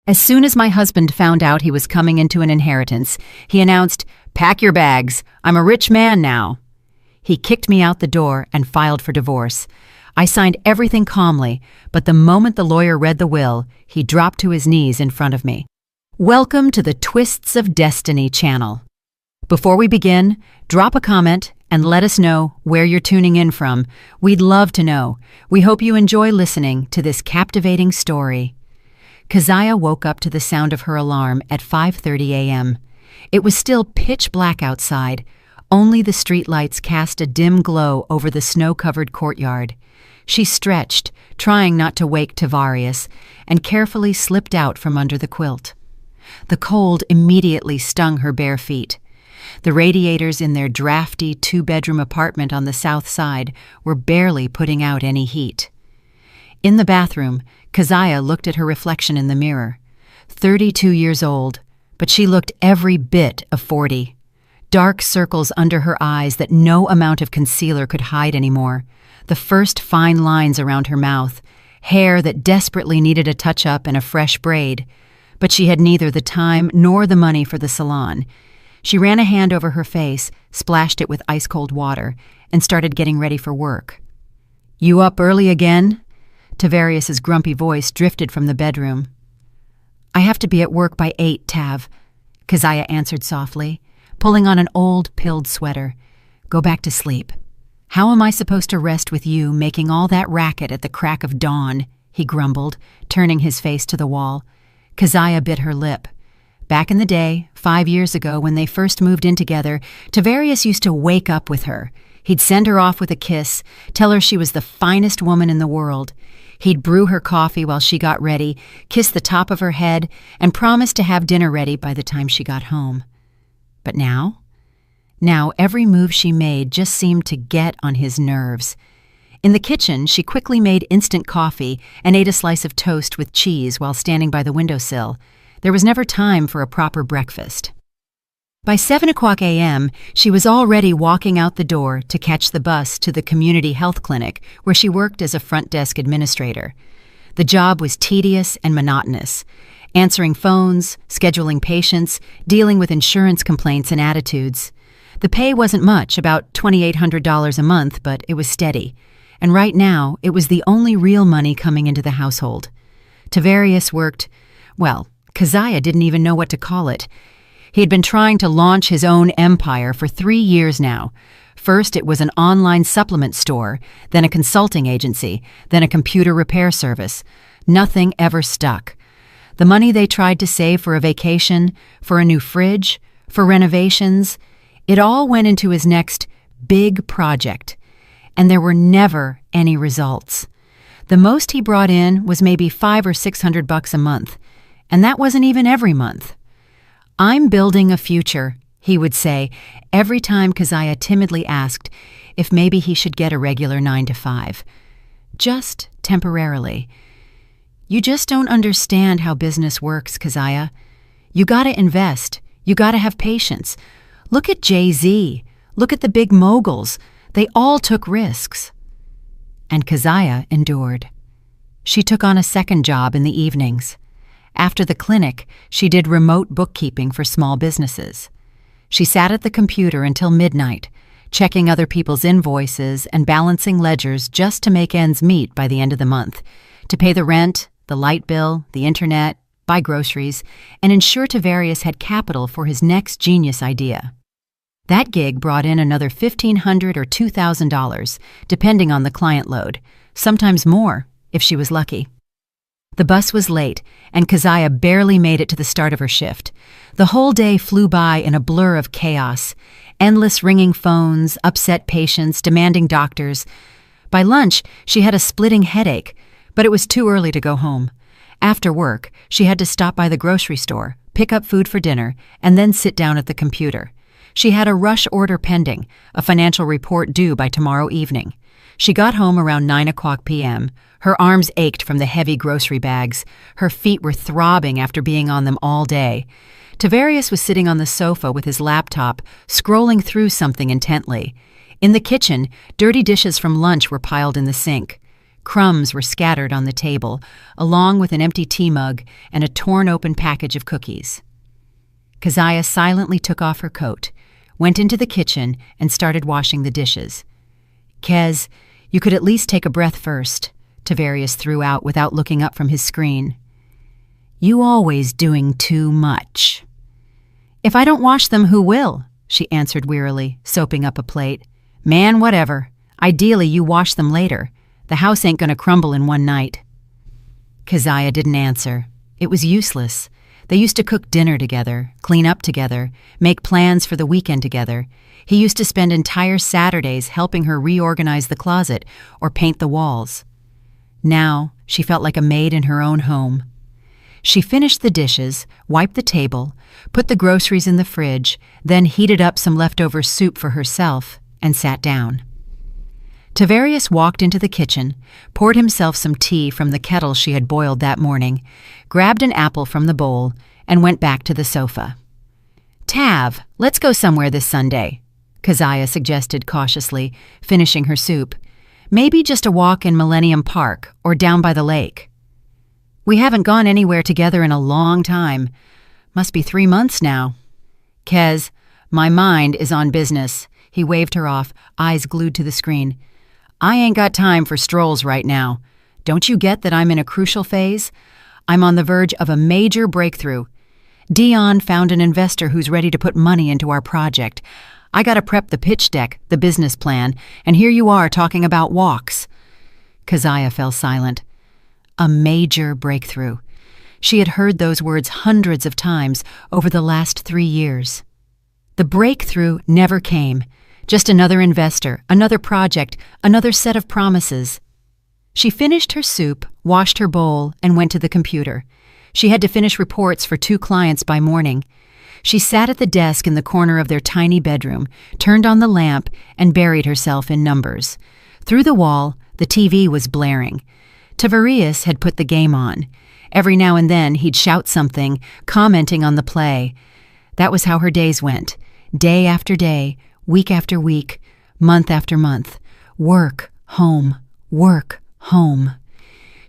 As soon as my husband found out he was coming into an inheritance, he announced, "Pack your bags. I'm a rich man now." He kicked me out the door and filed for divorce. I signed everything calmly, but the moment the lawyer read the will, he dropped to his knees in front of me. Welcome to the Twists of Destiny channel. Before we begin, drop a comment and let us know where you're tuning in from. We'd love to know. We hope you enjoy listening to this captivating story. Keziah woke up to the sound of her alarm at 5:30 a.m. It was still pitch black outside. Only the streetlights cast a dim glow over the snow-covered courtyard. She stretched, trying not to wake Tavarius, and carefully slipped out from under the quilt. The cold immediately stung her bare feet. The radiators in their drafty two-bedroom apartment on the south side were barely putting out any heat. In the bathroom, Keziah looked at her reflection in the mirror. 32 years old, but she looked every bit of 40. Dark circles under her eyes that no amount of concealer could hide anymore. The first fine lines around her mouth. Hair that desperately needed a touch-up and a fresh braid. But she had neither the time nor the money for the salon. She ran a hand over her face, splashed it with ice-cold water, and started getting ready for work. "You up early again?" Tavarius's grumpy voice drifted from the bedroom. "I have to be at work by 8, Tav," Keziah answered softly, pulling on an old, pilled sweater. "Go back to sleep." "How am I supposed to rest with you making all that racket at the crack of dawn?" he grumbled, turning his face to the wall. Keziah bit her lip. Back in the day, 5 years ago when they first moved in together, Tavarius used to wake up with her. He'd send her off with a kiss, tell her she was the finest woman in the world. He'd brew her coffee while she got ready, kiss the top of her head, and promise to have dinner ready by the time she got home. But now every move she made just seemed to get on his nerves. In the kitchen, she quickly made instant coffee and ate a slice of toast with cheese while standing by the windowsill. There was never time for a proper breakfast. By 7 o'clock a.m., she was already walking out the door to catch the bus to the community health clinic where she worked as a front desk administrator. The job was tedious and monotonous. Answering phones, scheduling patients, dealing with insurance complaints and attitudes. The pay wasn't much, about $2,800 a month, but it was steady. And right now, it was the only real money coming into the household. Tavarius worked, well, Keziah didn't even know what to call it. He had been trying to launch his own empire for 3 years now. First, it was an online supplement store, then a consulting agency, then a computer repair service. Nothing ever stuck. The money they tried to save for a vacation, for a new fridge, for renovations, it all went into his next big project. And there were never any results. The most he brought in was maybe $500 or $600 a month. And that wasn't even every month. "I'm building a future," he would say every time Keziah timidly asked if maybe he should get a regular 9 to 5. Just temporarily. "You just don't understand how business works, Keziah. You gotta invest. You gotta have patience. Look at Jay-Z. Look at the big moguls. They all took risks." And Keziah endured. She took on a second job in the evenings. After the clinic, she did remote bookkeeping for small businesses. She sat at the computer until midnight, checking other people's invoices and balancing ledgers just to make ends meet by the end of the month, to pay the rent, the light bill, the internet, buy groceries, and ensure Tavarius had capital for his next genius idea. That gig brought in another $1,500 or $2,000, depending on the client load, sometimes more, if she was lucky. The bus was late, and Keziah barely made it to the start of her shift. The whole day flew by in a blur of chaos. Endless ringing phones, upset patients, demanding doctors. By lunch, she had a splitting headache, but it was too early to go home. After work, she had to stop by the grocery store, pick up food for dinner, and then sit down at the computer. She had a rush order pending, a financial report due by tomorrow evening. She got home around 9 o'clock p.m. Her arms ached from the heavy grocery bags. Her feet were throbbing after being on them all day. Tavarius was sitting on the sofa with his laptop, scrolling through something intently. In the kitchen, dirty dishes from lunch were piled in the sink. Crumbs were scattered on the table, along with an empty tea mug and a torn-open package of cookies. Keziah silently took off her coat, went into the kitchen, and started washing the dishes. "Kez, you could at least take a breath first," Tavarius threw out without looking up from his screen. "You always doing too much." "If I don't wash them, who will?" she answered wearily, soaping up a plate. "Man, whatever. Ideally, you wash them later. The house ain't gonna crumble in one night." Keziah didn't answer. It was useless. They used to cook dinner together, clean up together, make plans for the weekend together. He used to spend entire Saturdays helping her reorganize the closet or paint the walls. Now, she felt like a maid in her own home. She finished the dishes, wiped the table, put the groceries in the fridge, then heated up some leftover soup for herself, and sat down. Tavarius walked into the kitchen, poured himself some tea from the kettle she had boiled that morning, grabbed an apple from the bowl, and went back to the sofa. "Tav, let's go somewhere this Sunday," Keziah suggested cautiously, finishing her soup. "Maybe just a walk in Millennium Park or down by the lake." "We haven't gone anywhere together in a long time. Must be 3 months now." "Kez, my mind is on business." He waved her off, eyes glued to the screen. "I ain't got time for strolls right now. Don't you get that I'm in a crucial phase? I'm on the verge of a major breakthrough. Dion found an investor who's ready to put money into our project. I gotta prep the pitch deck, the business plan, and here you are talking about walks." Keziah fell silent. A major breakthrough. She had heard those words hundreds of times over the last 3 years. The breakthrough never came. Just another investor, another project, another set of promises. She finished her soup, washed her bowl, and went to the computer. She had to finish reports for 2 clients by morning. She sat at the desk in the corner of their tiny bedroom, turned on the lamp, and buried herself in numbers. Through the wall, the TV was blaring. Tavarius had put the game on. Every now and then he'd shout something, commenting on the play. That was how her days went. Day after day, week after week, month after month. Work, home, work, home.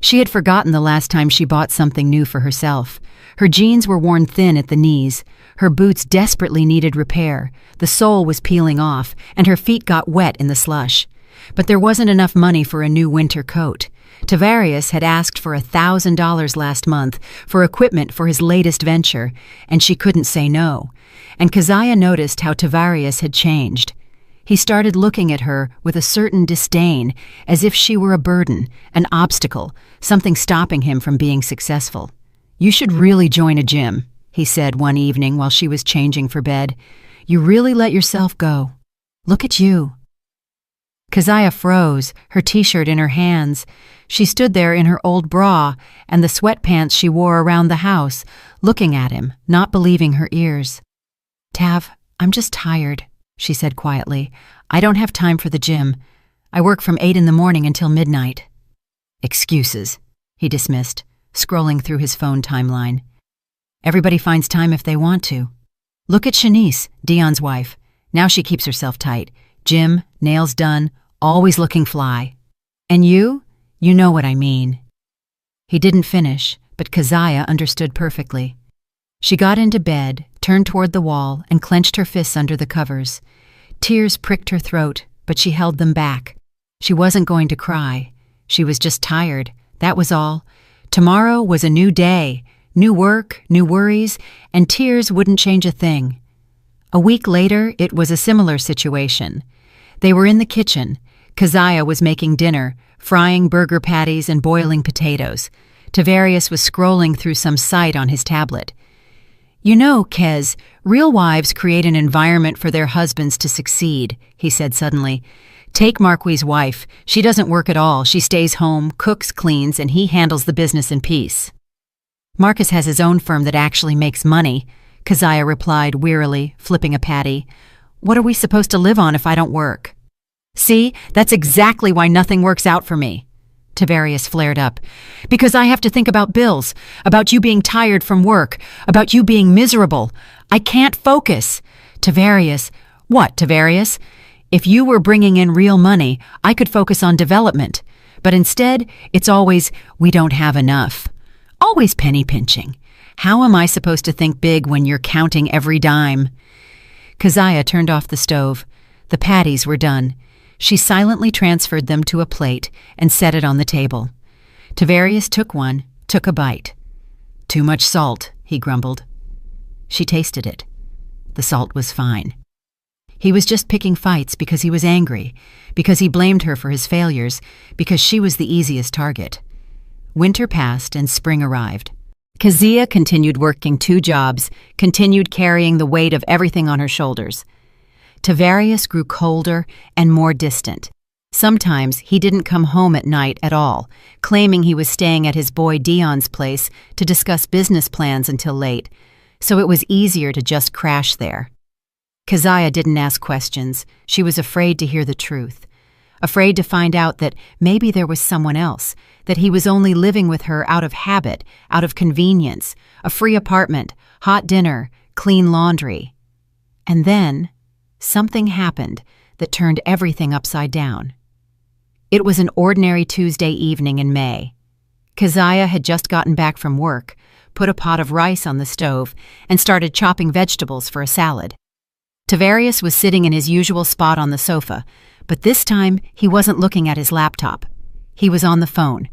She had forgotten the last time she bought something new for herself. Her jeans were worn thin at the knees. Her boots desperately needed repair. The sole was peeling off, and her feet got wet in the slush. But there wasn't enough money for a new winter coat. Tavarius had asked for $1,000 last month for equipment for his latest venture, and she couldn't say no. And Keziah noticed how Tavarius had changed. He started looking at her with a certain disdain, as if she were a burden, an obstacle, something stopping him from being successful. "You should really join a gym," he said one evening while she was changing for bed. "You really let yourself go. Look at you." Keziah froze, her t-shirt in her hands. She stood there in her old bra and the sweatpants she wore around the house, looking at him, not believing her ears. "Tav, I'm just tired," she said quietly. "I don't have time for the gym. I work from 8 in the morning until midnight." "Excuses," he dismissed, scrolling through his phone timeline. "Everybody finds time if they want to. Look at Shanice, Dion's wife. Now she keeps herself tight. Gym, nails done, always looking fly. And you? You know what I mean." He didn't finish, but Keziah understood perfectly. She got into bed, turned toward the wall, and clenched her fists under the covers. Tears pricked her throat, but she held them back. She wasn't going to cry. She was just tired, that was all. Tomorrow was a new day, new work, new worries, and tears wouldn't change a thing. A week later, it was a similar situation. They were in the kitchen. Keziah was making dinner, frying burger patties and boiling potatoes. Tavarius was scrolling through some site on his tablet. "You know, Kez, real wives create an environment for their husbands to succeed," he said suddenly. "Take Marquis' wife. She doesn't work at all. She stays home, cooks, cleans, and he handles the business in peace." "Marcus has his own firm that actually makes money," Keziah replied wearily, flipping a patty. "What are we supposed to live on if I don't work?" "See, that's exactly why nothing works out for me." Tavarius flared up. "Because I have to think about bills, about you being tired from work, about you being miserable. I can't focus." "Tavarius." "What, Tavarius?" "If you were bringing in real money, I could focus on development. But instead, it's always, we don't have enough. Always penny pinching. How am I supposed to think big when you're counting every dime? Keziah turned off the stove. The patties were done. She silently transferred them to a plate and set it on the table. Tavarius took one, took a bite. Too much salt, he grumbled. She tasted it. The salt was fine. He was just picking fights because he was angry, because he blamed her for his failures, because she was the easiest target. Winter passed and spring arrived. Keziah continued working 2 jobs, continued carrying the weight of everything on her shoulders. Tavarius grew colder and more distant. Sometimes he didn't come home at night at all, claiming he was staying at his boy Dion's place to discuss business plans until late, so it was easier to just crash there. Keziah didn't ask questions. She was afraid to hear the truth, afraid to find out that maybe there was someone else, that he was only living with her out of habit, out of convenience, a free apartment, hot dinner, clean laundry. And then something happened that turned everything upside down. It was an ordinary Tuesday evening in May. Keziah had just gotten back from work, put a pot of rice on the stove, and started chopping vegetables for a salad. Tavarius was sitting in his usual spot on the sofa, but this time he wasn't looking at his laptop. He was on the phone.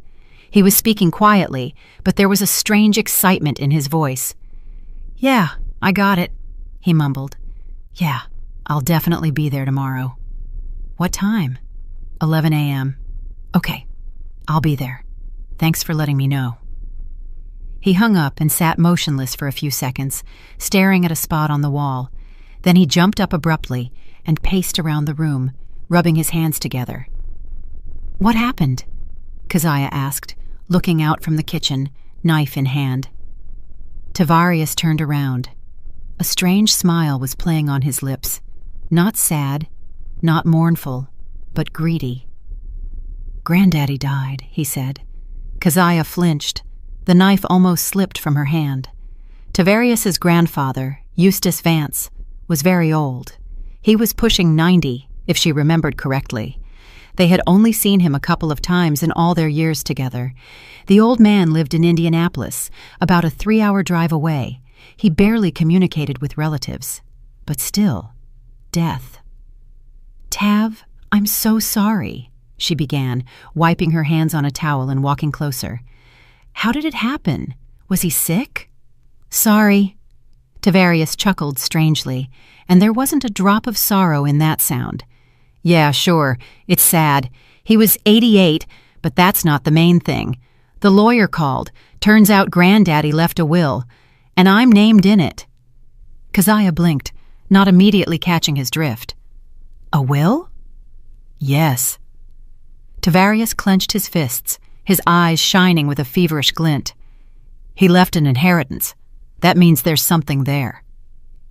He was speaking quietly, but there was a strange excitement in his voice. "Yeah, I got it," he mumbled. "Yeah, I'll definitely be there tomorrow." "What time?" 11 a.m. "Okay, I'll be there. Thanks for letting me know." He hung up and sat motionless for a few seconds, staring at a spot on the wall. Then he jumped up abruptly and paced around the room, rubbing his hands together. "What happened?" Keziah asked, looking out from the kitchen, knife in hand. Tavarius turned around. A strange smile was playing on his lips, not sad, not mournful, but greedy. "Granddaddy died," he said. Keziah flinched. The knife almost slipped from her hand. Tavarius's grandfather, Eustace Vance, was very old. He was pushing 90, if she remembered correctly. They had only seen him a couple of times in all their years together. The old man lived in Indianapolis, about a 3-hour drive away. He barely communicated with relatives. But still, death. "Tav, I'm so sorry," she began, wiping her hands on a towel and walking closer. "How did it happen? Was he sick?" "Sorry." Tavarius chuckled strangely, and there wasn't a drop of sorrow in that sound. "Yeah, sure, it's sad. He was 88, but that's not the main thing. The lawyer called. Turns out Granddaddy left a will, and I'm named in it." Keziah blinked, not immediately catching his drift. "A will?" "Yes." Tavarius clenched his fists, his eyes shining with a feverish glint. "He left an inheritance. That means there's something there.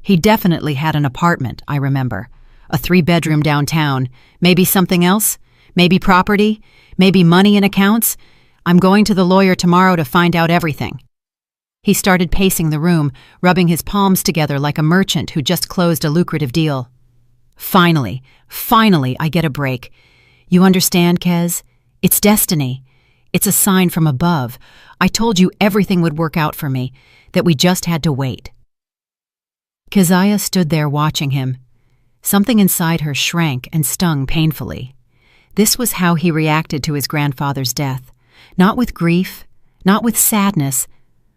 He definitely had an apartment, I remember. A 3-bedroom downtown. Maybe something else? Maybe property? Maybe money in accounts? I'm going to the lawyer tomorrow to find out everything." He started pacing the room, rubbing his palms together like a merchant who just closed a lucrative deal. Finally, I get a break. You understand, Kez? It's destiny. It's a sign from above. I told you everything would work out for me, that we just had to wait. Keziah stood there watching him. Something inside her shrank and stung painfully. This was how he reacted to his grandfather's death, not with grief, not with sadness,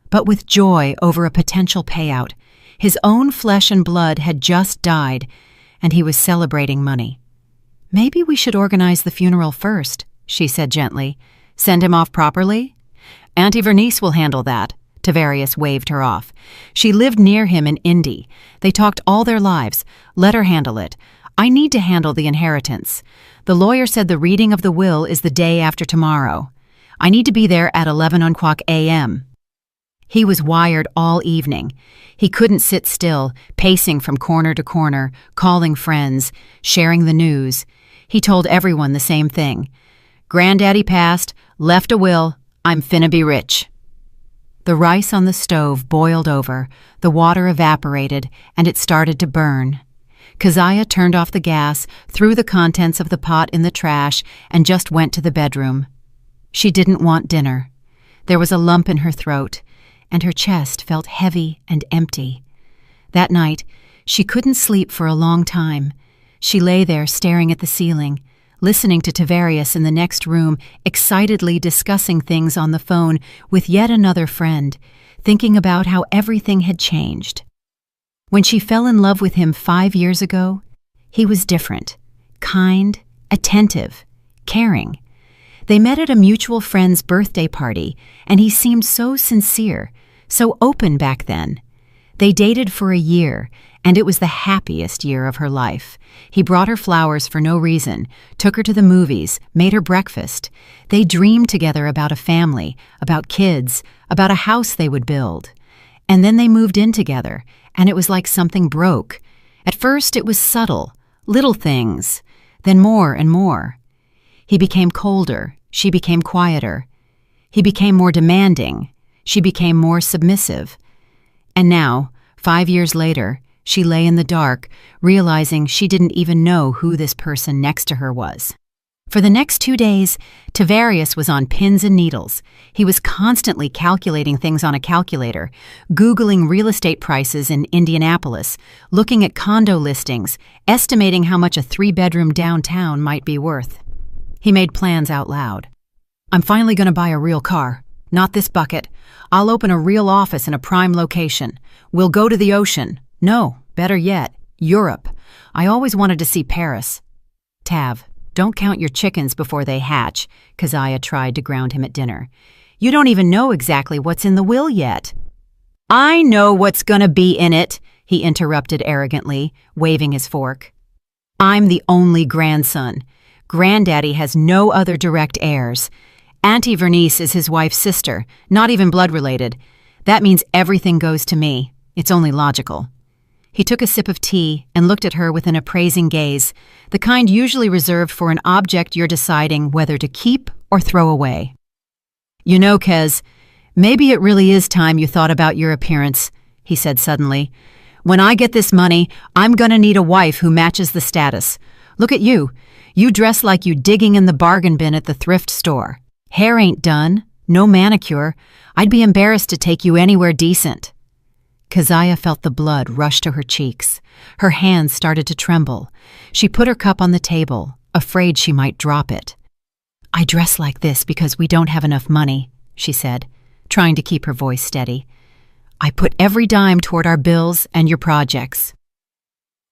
but with joy over a potential payout. His own flesh and blood had just died, and he was celebrating money. "Maybe we should organize the funeral first," she said gently. "Send him off properly?" "Auntie Vernice will handle that." Tavarius waved her off. "She lived near him in Indy. They talked all their lives. Let her handle it. I need to handle the inheritance. The lawyer said the reading of the will is the day after tomorrow. I need to be there at 11 a.m. He was wired all evening. He couldn't sit still, pacing from corner to corner, calling friends, sharing the news. He told everyone the same thing. "Granddaddy passed, left a will, I'm finna be rich." The rice on the stove boiled over, the water evaporated, and it started to burn. Keziah turned off the gas, threw the contents of the pot in the trash, and just went to the bedroom. She didn't want dinner. There was a lump in her throat, and her chest felt heavy and empty. That night, she couldn't sleep for a long time. She lay there staring at the ceiling, listening to Tavarius in the next room, excitedly discussing things on the phone with yet another friend, thinking about how everything had changed. When she fell in love with him 5 years ago, he was different, kind, attentive, caring. They met at a mutual friend's birthday party, and he seemed so sincere, so open back then. They dated for a year, and it was the happiest year of her life. He brought her flowers for no reason, took her to the movies, made her breakfast. They dreamed together about a family, about kids, about a house they would build. And then they moved in together, and it was like something broke. At first it was subtle, little things, then more and more. He became colder, she became quieter. He became more demanding, she became more submissive. And now, 5 years later, she lay in the dark, realizing she didn't even know who this person next to her was. For the next 2 days, Tavarius was on pins and needles. He was constantly calculating things on a calculator, Googling real estate prices in Indianapolis, looking at condo listings, estimating how much a 3-bedroom downtown might be worth. He made plans out loud. "I'm finally going to buy a real car. Not this bucket. I'll open a real office in a prime location. We'll go to the ocean. No, better yet, Europe. I always wanted to see Paris." "Tav, don't count your chickens before they hatch," Keziah tried to ground him at dinner. "You don't even know exactly what's in the will yet." "I know what's gonna be in it," he interrupted arrogantly, waving his fork. "I'm the only grandson. Granddaddy has no other direct heirs. Auntie Vernice is his wife's sister, not even blood related. That means everything goes to me. It's only logical." He took a sip of tea and looked at her with an appraising gaze, the kind usually reserved for an object you're deciding whether to keep or throw away. "You know, Kez, maybe it really is time you thought about your appearance," he said suddenly. "When I get this money, I'm gonna need a wife who matches the status. Look at you. You dress like you digging in the bargain bin at the thrift store. Hair ain't done, no manicure. I'd be embarrassed to take you anywhere decent." Keziah felt the blood rush to her cheeks. Her hands started to tremble. She put her cup on the table, afraid she might drop it. "I dress like this because we don't have enough money," she said, trying to keep her voice steady. "I put every dime toward our bills and your projects."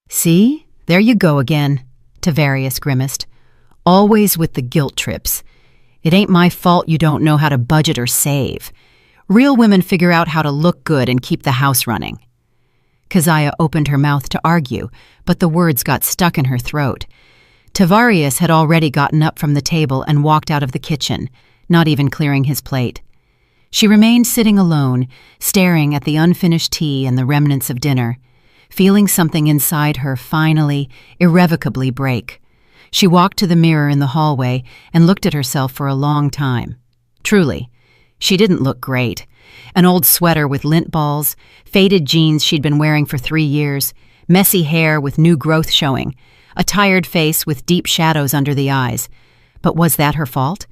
"See? There you go again," Tavarius grimaced. "Always with the guilt trips. It ain't my fault you don't know how to budget or save. Real women figure out how to look good and keep the house running." Keziah opened her mouth to argue, but the words got stuck in her throat. Tavarius had already gotten up from the table and walked out of the kitchen, not even clearing his plate. She remained sitting alone, staring at the unfinished tea and the remnants of dinner, feeling something inside her finally, irrevocably break. She walked to the mirror in the hallway and looked at herself for a long time. Truly, she didn't look great. An old sweater with lint balls, faded jeans she'd been wearing for 3 years, messy hair with new growth showing, a tired face with deep shadows under the eyes. But was that her fault?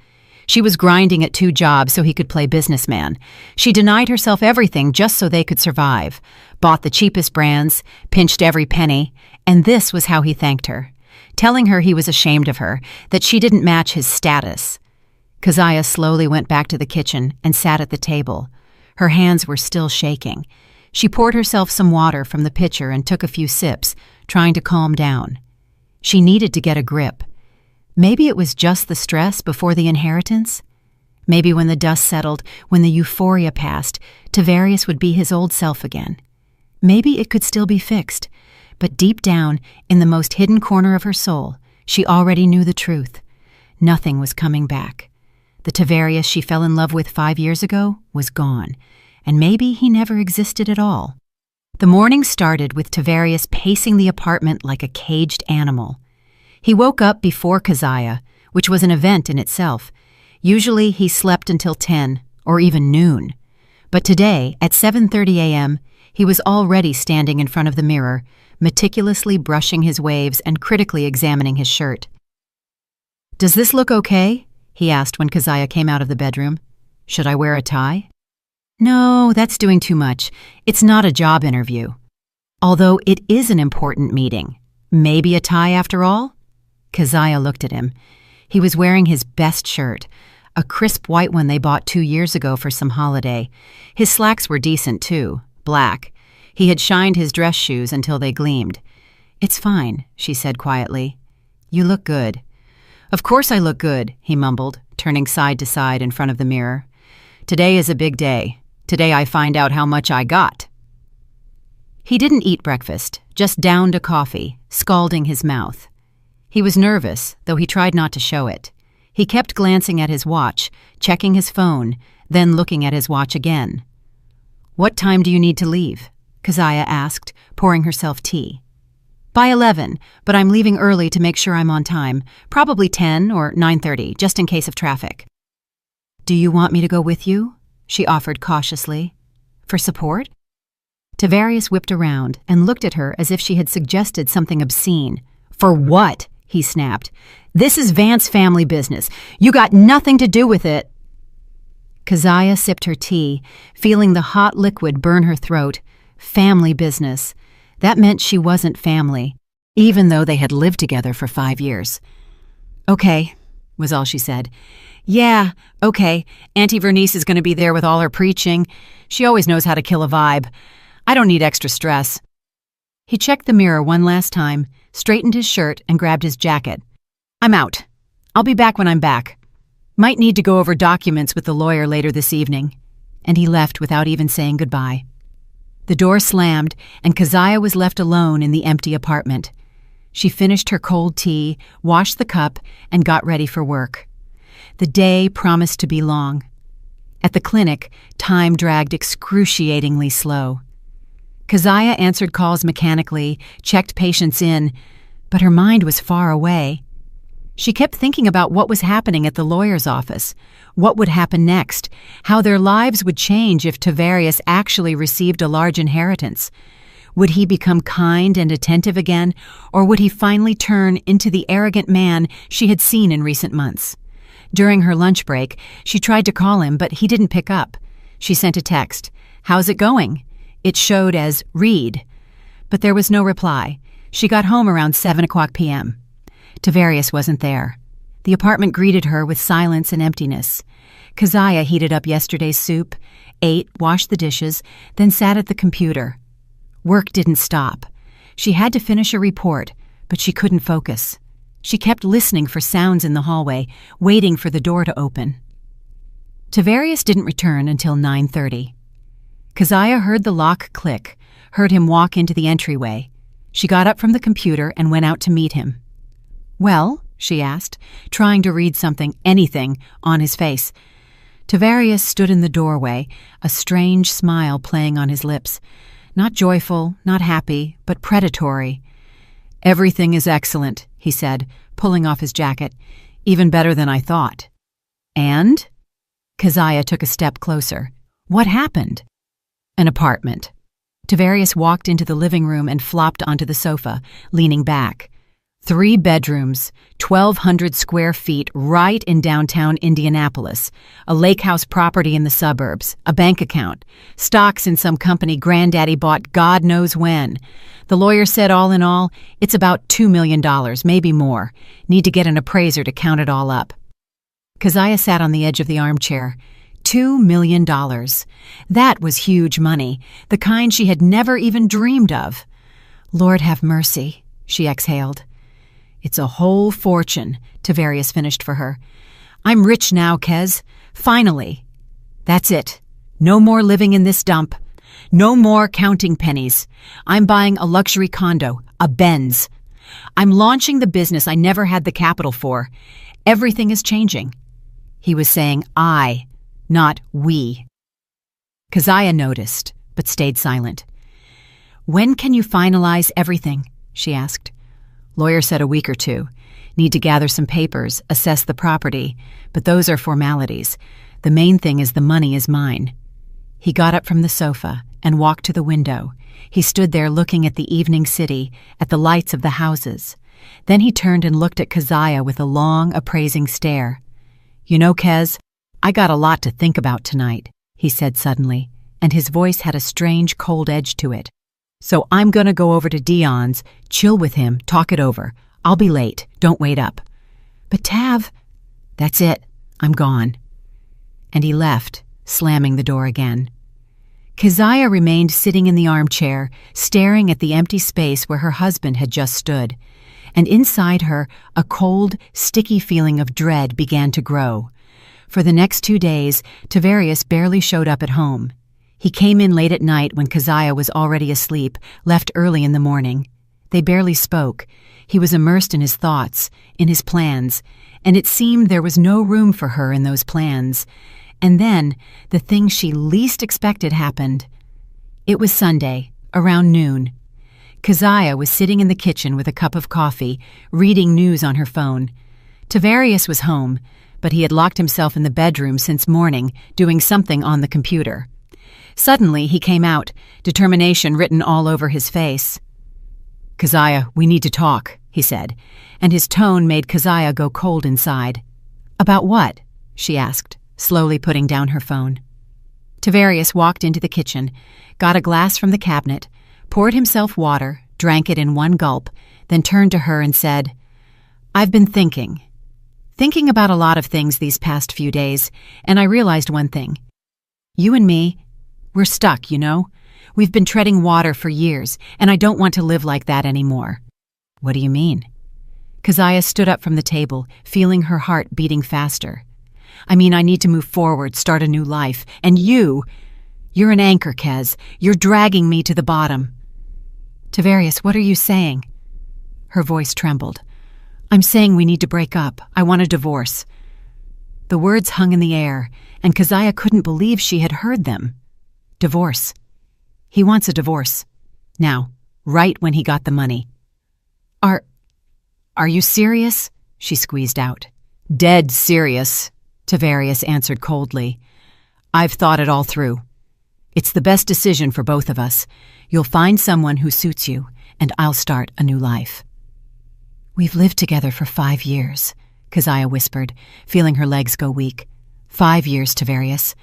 She was grinding at 2 jobs so he could play businessman. She denied herself everything just so they could survive, bought the cheapest brands, pinched every penny, and this was how he thanked her, telling her he was ashamed of her, that she didn't match his status. Keziah slowly went back to the kitchen and sat at the table. Her hands were still shaking. She poured herself some water from the pitcher and took a few sips, trying to calm down. She needed to get a grip. Maybe it was just the stress before the inheritance? Maybe when the dust settled, when the euphoria passed, Tavarius would be his old self again. Maybe it could still be fixed. But deep down, in the most hidden corner of her soul, she already knew the truth. Nothing was coming back. The Tavarius she fell in love with 5 years ago was gone, and maybe he never existed at all. The morning started with Tavarius pacing the apartment like a caged animal. He woke up before Keziah, which was an event in itself. Usually he slept until 10 or even noon. But today, at 7:30 a.m., he was already standing in front of the mirror, meticulously brushing his waves and critically examining his shirt. "Does this look okay?" he asked when Keziah came out of the bedroom. "Should I wear a tie?" "No, that's doing too much. It's not a job interview. Although it is an important meeting. Maybe a tie after all?" Keziah looked at him. He was wearing his best shirt, a crisp white one they bought 2 years ago for some holiday. His slacks were decent, too, black. He had shined his dress shoes until they gleamed. "It's fine," she said quietly. "You look good." "Of course I look good," he mumbled, turning side to side in front of the mirror. "Today is a big day. Today I find out how much I got." He didn't eat breakfast, just downed a coffee, scalding his mouth. He was nervous, though he tried not to show it. He kept glancing at his watch, checking his phone, then looking at his watch again. "What time do you need to leave?" Keziah asked, pouring herself tea. "By 11, but I'm leaving early to make sure I'm on time, probably 10 or 9:30, just in case of traffic." "Do you want me to go with you?" she offered cautiously. "For support?" Tavarius whipped around and looked at her as if she had suggested something obscene. "For what?" he snapped. "This is Vance family business. You got nothing to do with it." Keziah sipped her tea, feeling the hot liquid burn her throat. Family business. That meant she wasn't family, even though they had lived together for 5 years. "Okay," was all she said. "Yeah, okay. Auntie Vernice is going to be there with all her preaching. She always knows how to kill a vibe. I don't need extra stress." He checked the mirror one last time, straightened his shirt, and grabbed his jacket. "I'm out. I'll be back when I'm back. Might need to go over documents with the lawyer later this evening." And he left without even saying goodbye. The door slammed, and Keziah was left alone in the empty apartment. She finished her cold tea, washed the cup, and got ready for work. The day promised to be long. At the clinic, time dragged excruciatingly slow. Keziah answered calls mechanically, checked patients in, but her mind was far away. She kept thinking about what was happening at the lawyer's office, what would happen next, how their lives would change if Tavarius actually received a large inheritance. Would he become kind and attentive again, or would he finally turn into the arrogant man she had seen in recent months? During her lunch break, she tried to call him, but he didn't pick up. She sent a text, "How's it going?" It showed as "read," but there was no reply. She got home around 7:00 p.m. Tavarius wasn't there. The apartment greeted her with silence and emptiness. Keziah heated up yesterday's soup, ate, washed the dishes, then sat at the computer. Work didn't stop. She had to finish a report, but she couldn't focus. She kept listening for sounds in the hallway, waiting for the door to open. Tavarius didn't return until 9:30. Keziah heard the lock click, heard him walk into the entryway. She got up from the computer and went out to meet him. "Well?" she asked, trying to read something, anything, on his face. Tavarius stood in the doorway, a strange smile playing on his lips. Not joyful, not happy, but predatory. "Everything is excellent," he said, pulling off his jacket. "Even better than I thought." "And?" Keziah took a step closer. "What happened?" "An apartment." Tavarius walked into the living room and flopped onto the sofa, leaning back. 3 bedrooms, 1,200 square feet right in downtown Indianapolis, a lake house property in the suburbs, a bank account, stocks in some company Granddaddy bought God knows when. The lawyer said all in all, it's about $2 million, maybe more. Need to get an appraiser to count it all up. Keziah sat on the edge of the armchair. $2 million. That was huge money, the kind she had never even dreamed of. "Lord have mercy," she exhaled. "It's a whole fortune," Tavarius finished for her. "I'm rich now, Kez. Finally. That's it. No more living in this dump. No more counting pennies. I'm buying a luxury condo, a Benz. I'm launching the business I never had the capital for. Everything is changing." He was saying I, not we. Keziah noticed, but stayed silent. "When can you finalize everything?" she asked. Lawyer said a week or 2. Need to gather some papers, assess the property, but those are formalities. The main thing is the money is mine. He got up from the sofa and walked to the window. He stood there looking at the evening city, at the lights of the houses. Then he turned and looked at Keziah with a long, appraising stare. You know, Kez, I got a lot to think about tonight, he said suddenly, and his voice had a strange cold edge to it. So I'm gonna go over to Dion's, chill with him, talk it over. I'll be late. Don't wait up. But Tav, that's it. I'm gone. And he left, slamming the door again. Keziah remained sitting in the armchair, staring at the empty space where her husband had just stood. And inside her, a cold, sticky feeling of dread began to grow. For the next 2 days, Tavarius barely showed up at home. He came in late at night when Keziah was already asleep, left early in the morning. They barely spoke. He was immersed in his thoughts, in his plans, and it seemed there was no room for her in those plans. And then, the thing she least expected happened. It was Sunday, around noon. Keziah was sitting in the kitchen with a cup of coffee, reading news on her phone. Tavarius was home, but he had locked himself in the bedroom since morning, doing something on the computer. Suddenly, he came out, determination written all over his face. "Keziah, we need to talk," he said, and his tone made Keziah go cold inside. "About what?" she asked, slowly putting down her phone. Tavarius walked into the kitchen, got a glass from the cabinet, poured himself water, drank it in one gulp, then turned to her and said, "I've been thinking about a lot of things these past few days, and I realized one thing. You and me, we're stuck, you know? We've been treading water for years, and I don't want to live like that anymore." "What do you mean?" Keziah stood up from the table, feeling her heart beating faster. "I mean, I need to move forward, start a new life, and you're an anchor, Kez. You're dragging me to the bottom." "Tavarius, what are you saying?" Her voice trembled. "I'm saying we need to break up. I want a divorce." The words hung in the air, and Keziah couldn't believe she had heard them. Divorce. He wants a divorce. Now, right when he got the money. Are you serious?" she squeezed out. "Dead serious," Tavarius answered coldly. "I've thought it all through. It's the best decision for both of us. You'll find someone who suits you, and I'll start a new life." "We've lived together for 5 years," Keziah whispered, feeling her legs go weak. 5 years, Tavarius.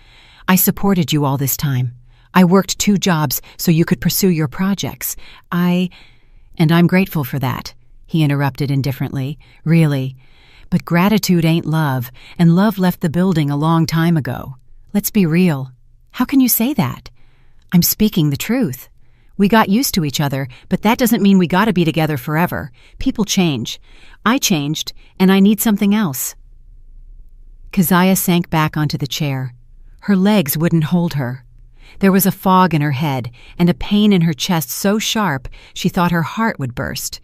I supported you all this time. I worked 2 jobs so you could pursue your projects. And I'm grateful for that," he interrupted indifferently. "Really. But gratitude ain't love, and love left the building a long time ago. Let's be real. How can you say that? I'm speaking the truth. We got used to each other, but that doesn't mean we gotta be together forever. People change. I changed, and I need something else." Keziah sank back onto the chair. Her legs wouldn't hold her. There was a fog in her head and a pain in her chest so sharp she thought her heart would burst.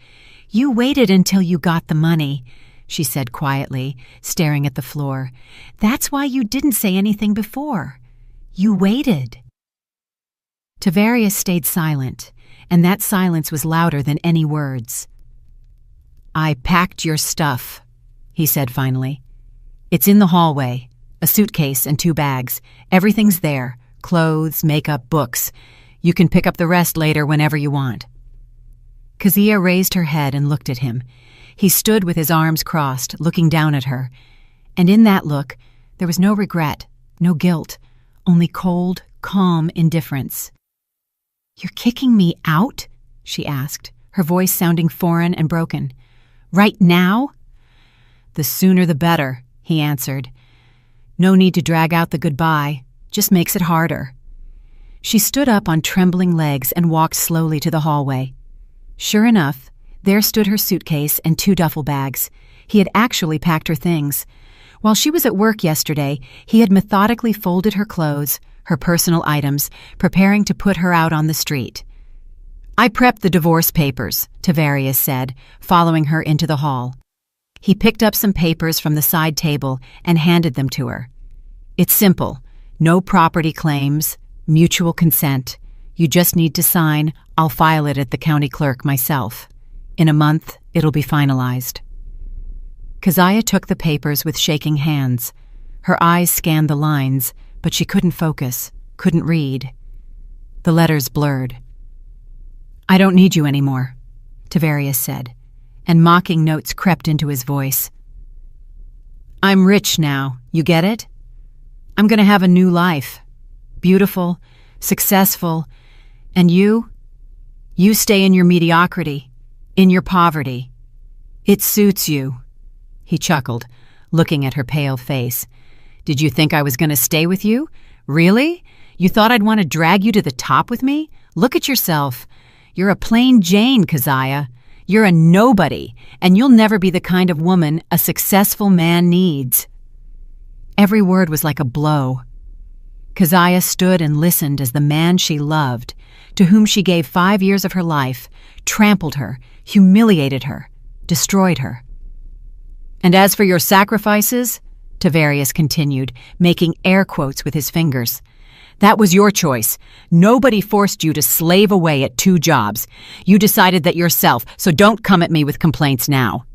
"You waited until you got the money," she said quietly, staring at the floor. "That's why you didn't say anything before. You waited." Tavarius stayed silent, and that silence was louder than any words. "I packed your stuff," he said finally. "It's in the hallway. A suitcase and 2 bags. Everything's there. Clothes, makeup, books. You can pick up the rest later whenever you want." Keziah raised her head and looked at him. He stood with his arms crossed, looking down at her. And in that look, there was no regret, no guilt, only cold, calm indifference. "You're kicking me out?" she asked, her voice sounding foreign and broken. "Right now?" "The sooner the better," he answered. "No need to drag out the goodbye. Just makes it harder." She stood up on trembling legs and walked slowly to the hallway. Sure enough, there stood her suitcase and 2 duffel bags. He had actually packed her things. While she was at work yesterday, he had methodically folded her clothes, her personal items, preparing to put her out on the street. "I prepped the divorce papers," Tavarius said, following her into the hall. He picked up some papers from the side table and handed them to her. "It's simple. No property claims, mutual consent. You just need to sign. I'll file it at the county clerk myself. In a month, it'll be finalized." Keziah took the papers with shaking hands. Her eyes scanned the lines, but she couldn't focus, couldn't read. The letters blurred. "I don't need you anymore," Tavarius said, and mocking notes crept into his voice. I'm rich now, you get it? I'm gonna have a new life. Beautiful, successful, and you? You stay in your mediocrity, in your poverty. It suits you." He chuckled, looking at her pale face. "Did you think I was gonna stay with you? Really? You thought I'd want to drag you to the top with me? Look at yourself. You're a plain Jane, Keziah. You're a nobody, and you'll never be the kind of woman a successful man needs." Every word was like a blow. Keziah stood and listened as the man she loved, to whom she gave 5 years of her life, trampled her, humiliated her, destroyed her. "And as for your sacrifices," Tavarius continued, making air quotes with his fingers, "that was your choice. Nobody forced you to slave away at 2 jobs. You decided that yourself, so don't come at me with complaints now."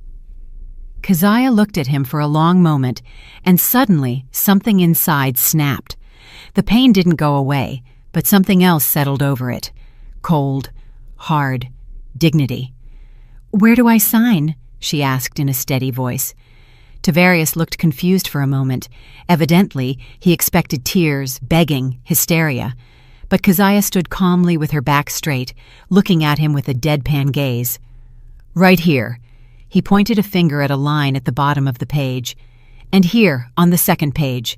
Keziah looked at him for a long moment, and suddenly something inside snapped. The pain didn't go away, but something else settled over it. Cold, hard, dignity. "Where do I sign?" she asked in a steady voice. Tavarius looked confused for a moment. Evidently, he expected tears, begging, hysteria. But Keziah stood calmly with her back straight, looking at him with a deadpan gaze. "Right here." He pointed a finger at a line at the bottom of the page. "And here, on the second page."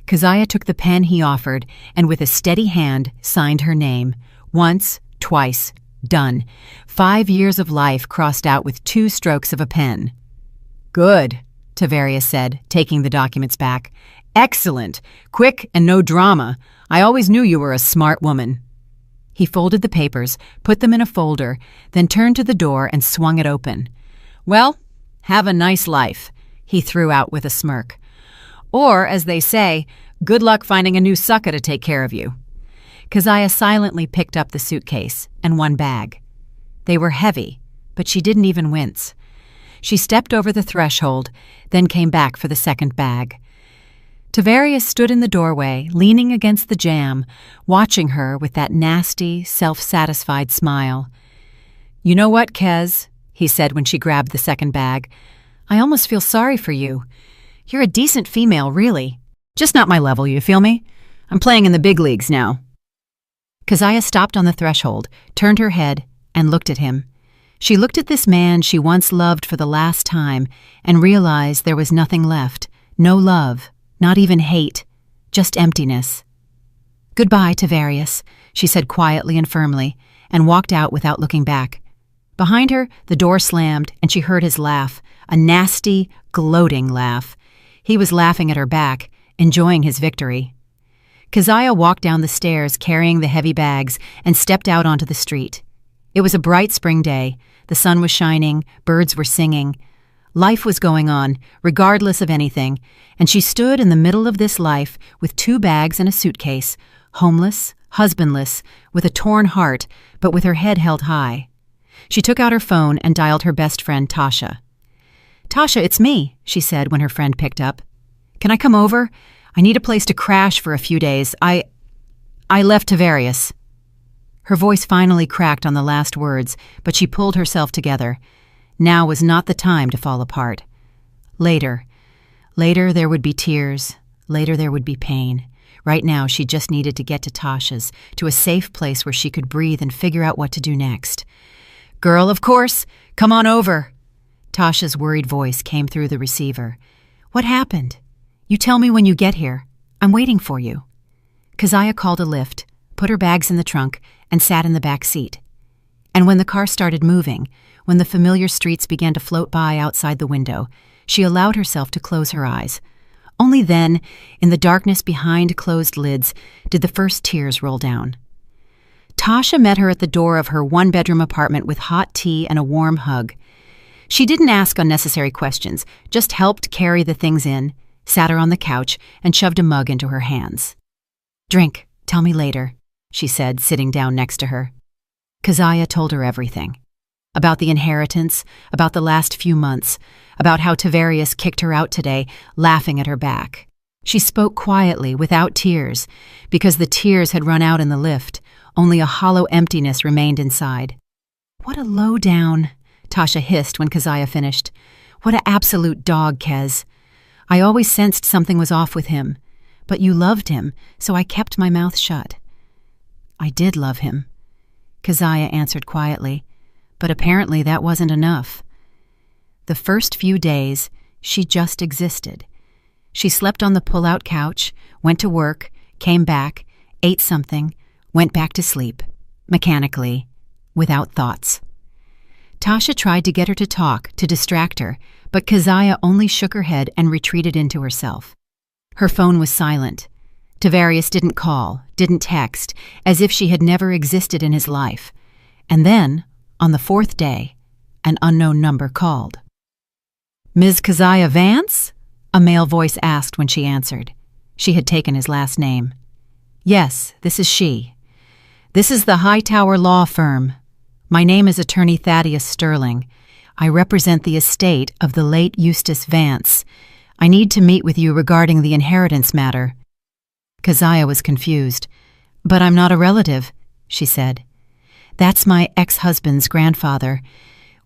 Keziah took the pen he offered and with a steady hand signed her name. Once, twice, done. 5 years of life crossed out with 2 strokes of a pen. "Good," Tavarius said, taking the documents back. "Excellent. Quick and no drama. I always knew you were a smart woman." He folded the papers, put them in a folder, then turned to the door and swung it open. "Well, have a nice life," he threw out with a smirk. "Or, as they say, good luck finding a new sucker to take care of you." Keziah silently picked up the suitcase and one bag. They were heavy, but she didn't even wince. She stepped over the threshold, then came back for the second bag. Tavarius stood in the doorway, leaning against the jamb, watching her with that nasty, self-satisfied smile. "You know what, Kez?" he said when she grabbed the second bag. "I almost feel sorry for you. You're a decent female, really. Just not my level, you feel me? I'm playing in the big leagues now." Keziah stopped on the threshold, turned her head, and looked at him. She looked at this man she once loved for the last time and realized there was nothing left. No love, not even hate, just emptiness. "Goodbye, Tavarius," she said quietly and firmly, and walked out without looking back. Behind her, the door slammed, and she heard his laugh, a nasty, gloating laugh. He was laughing at her back, enjoying his victory. Keziah walked down the stairs carrying the heavy bags and stepped out onto the street. It was a bright spring day. The sun was shining, birds were singing. Life was going on, regardless of anything, and she stood in the middle of this life with 2 bags and a suitcase, homeless, husbandless, with a torn heart, but with her head held high. She took out her phone and dialed her best friend, Tasha. "Tasha, it's me," she said when her friend picked up. "Can I come over? I need a place to crash for a few days. I left Tavarius." Her voice finally cracked on the last words, but she pulled herself together. Now was not the time to fall apart. Later there would be tears. Later there would be pain. Right now she just needed to get to Tasha's, to a safe place where she could breathe and figure out what to do next. "Girl, of course. Come on over." Tasha's worried voice came through the receiver. "What happened? You tell me when you get here. I'm waiting for you." Keziah called a lift, put her bags in the trunk, and sat in the back seat. And when the car started moving, when the familiar streets began to float by outside the window, she allowed herself to close her eyes. Only then, in the darkness behind closed lids, did the first tears roll down. Tasha met her at the door of her 1-bedroom apartment with hot tea and a warm hug. She didn't ask unnecessary questions, just helped carry the things in, sat her on the couch, and shoved a mug into her hands. "Drink, tell me later," she said, sitting down next to her. Keziah told her everything. About the inheritance, about the last few months, about how Tavarius kicked her out today, laughing at her back. She spoke quietly, without tears, because the tears had run out in the lift. Only a hollow emptiness remained inside. "What a low-down," Tasha hissed when Keziah finished. "What an absolute dog, Kez. I always sensed something was off with him, but you loved him, so I kept my mouth shut." "I did love him," Keziah answered quietly, but apparently that wasn't enough. The first few days, she just existed. She slept on the pull-out couch, went to work, came back, ate something, went back to sleep, mechanically, without thoughts. Tasha tried to get her to talk, to distract her, but Keziah only shook her head and retreated into herself. Her phone was silent. Tavarius didn't call, didn't text, as if she had never existed in his life. And then, on the fourth day, an unknown number called. "Ms. Keziah Vance?" a male voice asked when she answered. She had taken his last name. "Yes, this is she. This is the Hightower Law Firm. My name is Attorney Thaddeus Sterling. I represent the estate of the late Eustace Vance. I need to meet with you regarding the inheritance matter." Keziah was confused. "But I'm not a relative," she said. "That's my ex-husband's grandfather.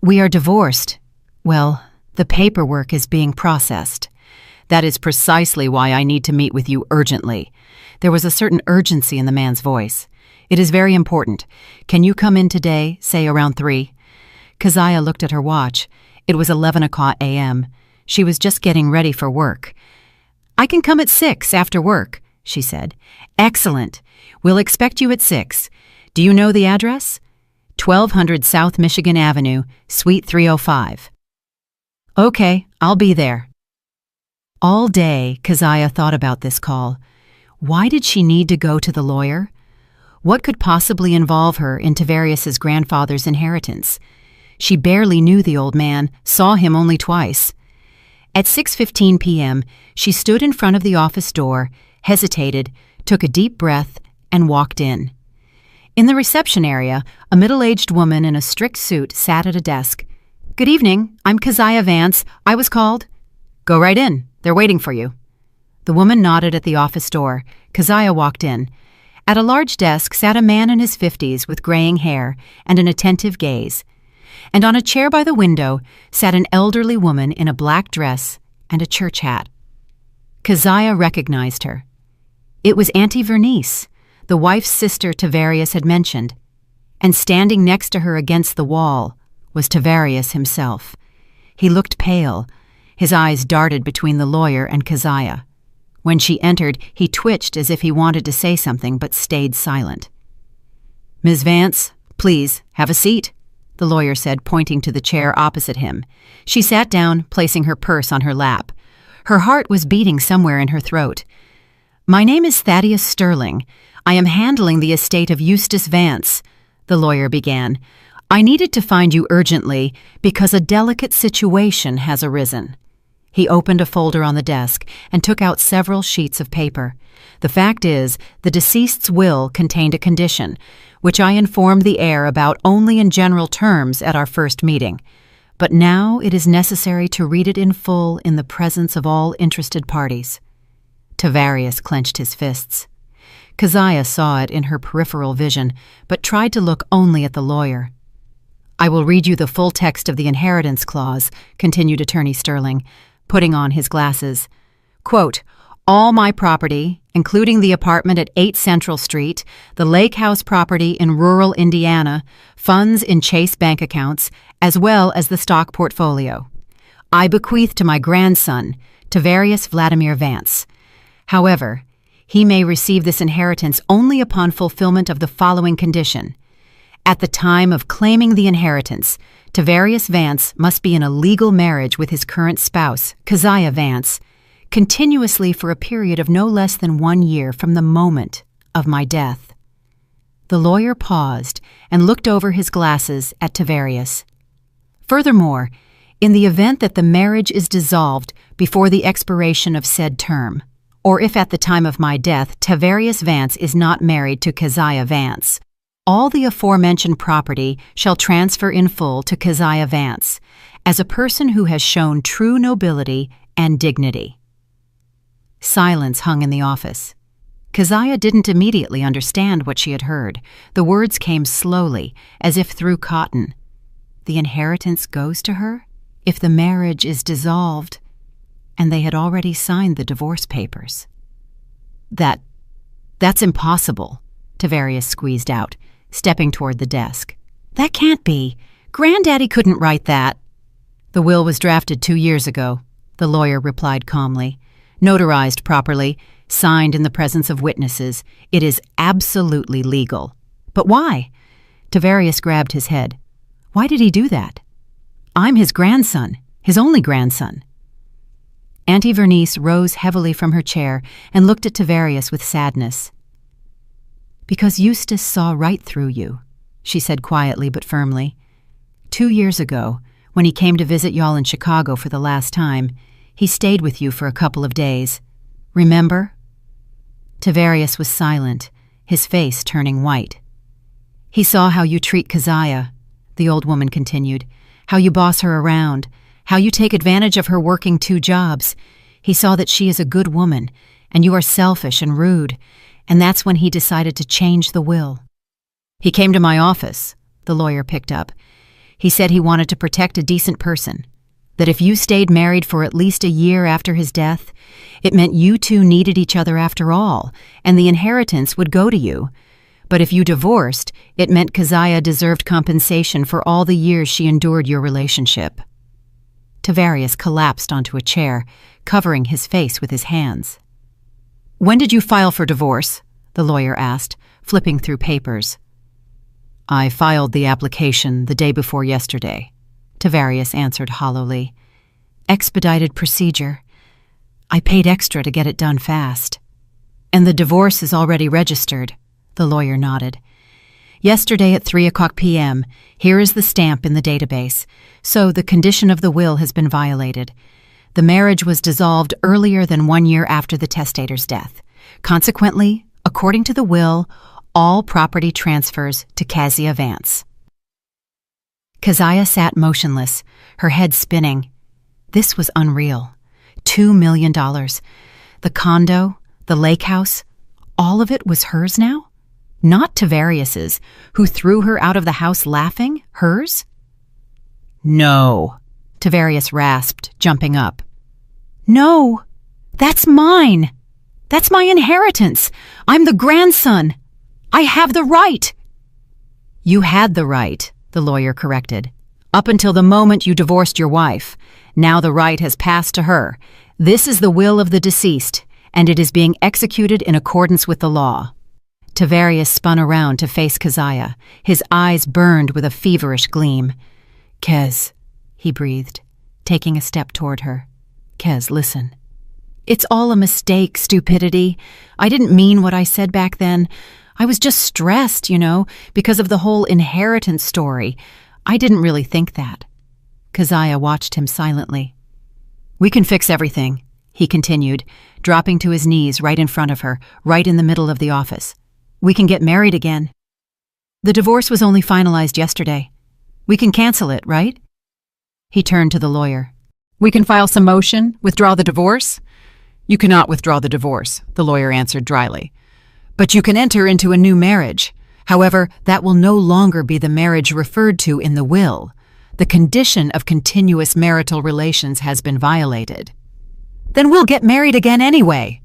We are divorced. Well, the paperwork is being processed." "That is precisely why I need to meet with you urgently." There was a certain urgency in the man's voice. "It is very important. Can you come in today, say around 3? Keziah looked at her watch. It was 11 o'clock a.m. She was just getting ready for work. "I can come at 6 after work," she said. "Excellent. We'll expect you at 6. Do you know the address? 1200 South Michigan Avenue, Suite 305. "Okay, I'll be there." All day, Keziah thought about this call. Why did she need to go to the lawyer? What could possibly involve her in Tavarius's grandfather's inheritance? She barely knew the old man, saw him only twice. At 6:15 p.m., she stood in front of the office door, hesitated, took a deep breath, and walked in. In the reception area, a middle-aged woman in a strict suit sat at a desk. "Good evening, I'm Keziah Vance. I was called." "Go right in. They're waiting for you." The woman nodded at the office door. Keziah walked in. At a large desk sat a man in his 50s with graying hair and an attentive gaze. And on a chair by the window sat an elderly woman in a black dress and a church hat. Keziah recognized her. It was Auntie Vernice, the wife's sister Tavarius had mentioned, and standing next to her against the wall was Tavarius himself. He looked pale. His eyes darted between the lawyer and Keziah. When she entered, he twitched as if he wanted to say something but stayed silent. "Ms. Vance, please, have a seat," the lawyer said, pointing to the chair opposite him. She sat down, placing her purse on her lap. Her heart was beating somewhere in her throat. "My name is Thaddeus Sterling. I am handling the estate of Eustace Vance," the lawyer began. "I needed to find you urgently because a delicate situation has arisen." He opened a folder on the desk and took out several sheets of paper. "The fact is, the deceased's will contained a condition, which I informed the heir about only in general terms at our first meeting. But now it is necessary to read it in full in the presence of all interested parties." Tavarius clenched his fists. Keziah saw it in her peripheral vision, but tried to look only at the lawyer. "I will read you the full text of the inheritance clause," continued Attorney Sterling, putting on his glasses. Quote, "All my property, including the apartment at 8 Central Street, the Lake House property in rural Indiana, funds in Chase bank accounts, as well as the stock portfolio, I bequeath to my grandson, Tavarius Vladimir Vance. However, he may receive this inheritance only upon fulfillment of the following condition. At the time of claiming the inheritance, Tavarius Vance must be in a legal marriage with his current spouse, Keziah Vance, continuously for a period of no less than 1 year from the moment of my death." The lawyer paused and looked over his glasses at Tavarius. "Furthermore, in the event that the marriage is dissolved before the expiration of said term, or if at the time of my death Tavarius Vance is not married to Keziah Vance, all the aforementioned property shall transfer in full to Keziah Vance, as a person who has shown true nobility and dignity." Silence hung in the office. Keziah didn't immediately understand what she had heard. The words came slowly, as if through cotton. The inheritance goes to her? If the marriage is dissolved? and they had already signed the divorce papers. That's impossible, Tavarius squeezed out, stepping toward the desk. That can't be. Granddaddy couldn't write that. The will was drafted 2 years ago, the lawyer replied calmly. Notarized properly, signed in the presence of witnesses. It is absolutely legal. But why? Tavarius grabbed his head. Why did he do that? I'm his grandson, his only grandson. Auntie Vernice rose heavily from her chair and looked at Tavarius with sadness. Because Eustace saw right through you, she said quietly but firmly. 2 years ago, when he came to visit y'all in Chicago for the last time, he stayed with you for a couple of days. Remember? Tavarius was silent, his face turning white. He saw how you treat Keziah, the old woman continued, how you boss her around, how you take advantage of her working 2 jobs. He saw that she is a good woman, and you are selfish and rude, and that's when he decided to change the will. He came to my office, the lawyer picked up. He said he wanted to protect a decent person, that if you stayed married for at least a year after his death, it meant you two needed each other after all, and the inheritance would go to you. But if you divorced, it meant Keziah deserved compensation for all the years she endured your relationship. Tavarius collapsed onto a chair, covering his face with his hands. When did you file for divorce? The lawyer asked, flipping through papers. I filed the application the day before yesterday, Tavarius answered hollowly. Expedited procedure. I paid extra to get it done fast. And the divorce is already registered, the lawyer nodded. Yesterday at 3:00 p.m., here is the stamp in the database, so the condition of the will has been violated. The marriage was dissolved earlier than 1 year after the testator's death. Consequently, according to the will, all property transfers to Kezia Vance. Keziah sat motionless, her head spinning. This was unreal. $2 million. The condo, the lake house, all of it was hers now? Not Tavarius's, who threw her out of the house laughing, hers? No, Tavarius rasped, jumping up. No, that's mine. That's my inheritance. I'm the grandson. I have the right. You had the right, the lawyer corrected, up until the moment you divorced your wife. Now the right has passed to her. This is the will of the deceased, and it is being executed in accordance with the law. Tavarius spun around to face Keziah. His eyes burned with a feverish gleam. Kez, he breathed, taking a step toward her. Kez, listen. It's all a mistake, stupidity. I didn't mean what I said back then. I was just stressed, because of the whole inheritance story. I didn't really think that. Keziah watched him silently. We can fix everything, he continued, dropping to his knees right in front of her, right in the middle of the office. We can get married again. The divorce was only finalized yesterday. We can cancel it, right? He turned to the lawyer. We can file some motion, withdraw the divorce? You cannot withdraw the divorce, the lawyer answered dryly. But you can enter into a new marriage. However, that will no longer be the marriage referred to in the will. The condition of continuous marital relations has been violated. Then we'll get married again anyway.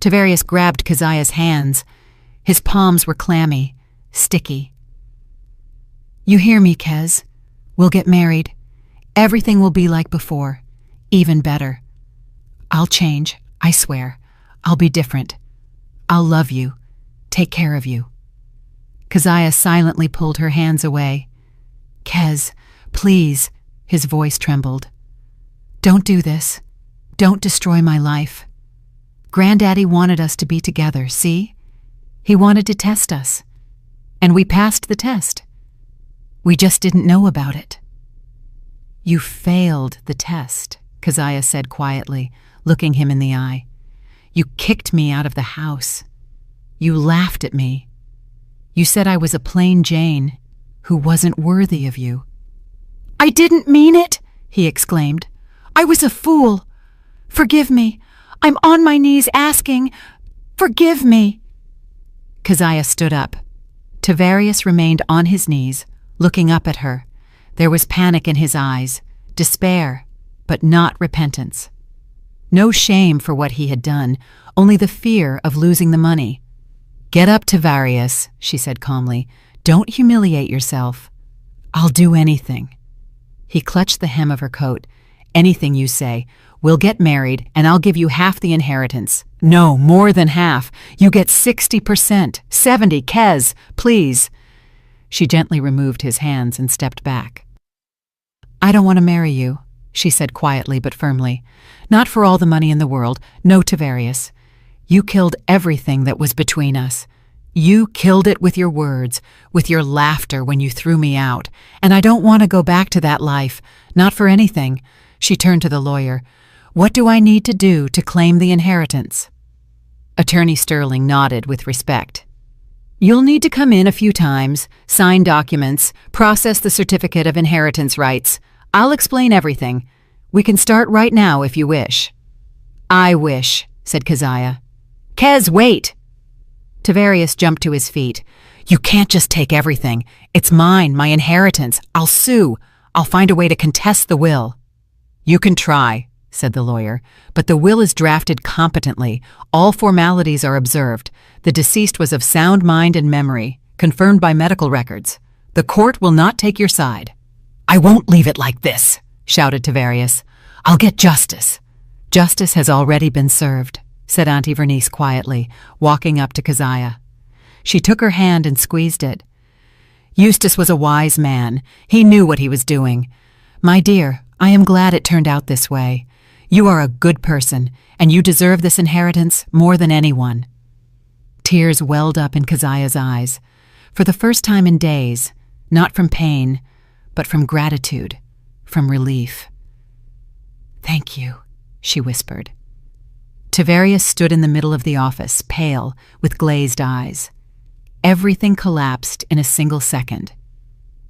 Tavarius grabbed Keziah's hands. His palms were clammy, sticky. You hear me, Kez. We'll get married. Everything will be like before, even better. I'll change, I swear. I'll be different. I'll love you, take care of you. Keziah silently pulled her hands away. Kez, please, his voice trembled. Don't do this. Don't destroy my life. Granddaddy wanted us to be together, see? He wanted to test us. And we passed the test. We just didn't know about it. You failed the test, Keziah said quietly, looking him in the eye. You kicked me out of the house. You laughed at me. You said I was a plain Jane who wasn't worthy of you. I didn't mean it, he exclaimed. I was a fool. Forgive me. I'm on my knees asking, forgive me. Keziah stood up. Tavarius remained on his knees, looking up at her. There was panic in his eyes, despair, but not repentance. No shame for what he had done, only the fear of losing the money. "Get up, Tavarius," she said calmly. "Don't humiliate yourself." "I'll do anything." He clutched the hem of her coat. "Anything you say. We'll get married, and I'll give you half the inheritance. No, more than half. You get 60%. 70, Kez, please." She gently removed his hands and stepped back. "I don't want to marry you," she said quietly but firmly. "Not for all the money in the world. No, Tavarius. You killed everything that was between us. You killed it with your words, with your laughter when you threw me out, and I don't want to go back to that life, not for anything." She turned to the lawyer. "What do I need to do to claim the inheritance?" Attorney Sterling nodded with respect. "You'll need to come in a few times, sign documents, process the certificate of inheritance rights. I'll explain everything. We can start right now if you wish." "I wish," said Keziah. "Kez, wait!" Tavarius jumped to his feet. "You can't just take everything. It's mine, my inheritance. I'll sue. I'll find a way to contest the will." "You can try," said the lawyer, "but the will is drafted competently. All formalities are observed. The deceased was of sound mind and memory, confirmed by medical records. The court will not take your side." "I won't leave it like this," shouted Tavarius. "I'll get justice." "Justice has already been served," said Auntie Vernice quietly, walking up to Keziah. She took her hand and squeezed it. "Eustace was a wise man. He knew what he was doing. My dear, I am glad it turned out this way. You are a good person, and you deserve this inheritance more than anyone." Tears welled up in Keziah's eyes. For the first time in days, not from pain, but from gratitude, from relief. "Thank you," she whispered. Tavarius stood in the middle of the office, pale, with glazed eyes. Everything collapsed in a single second.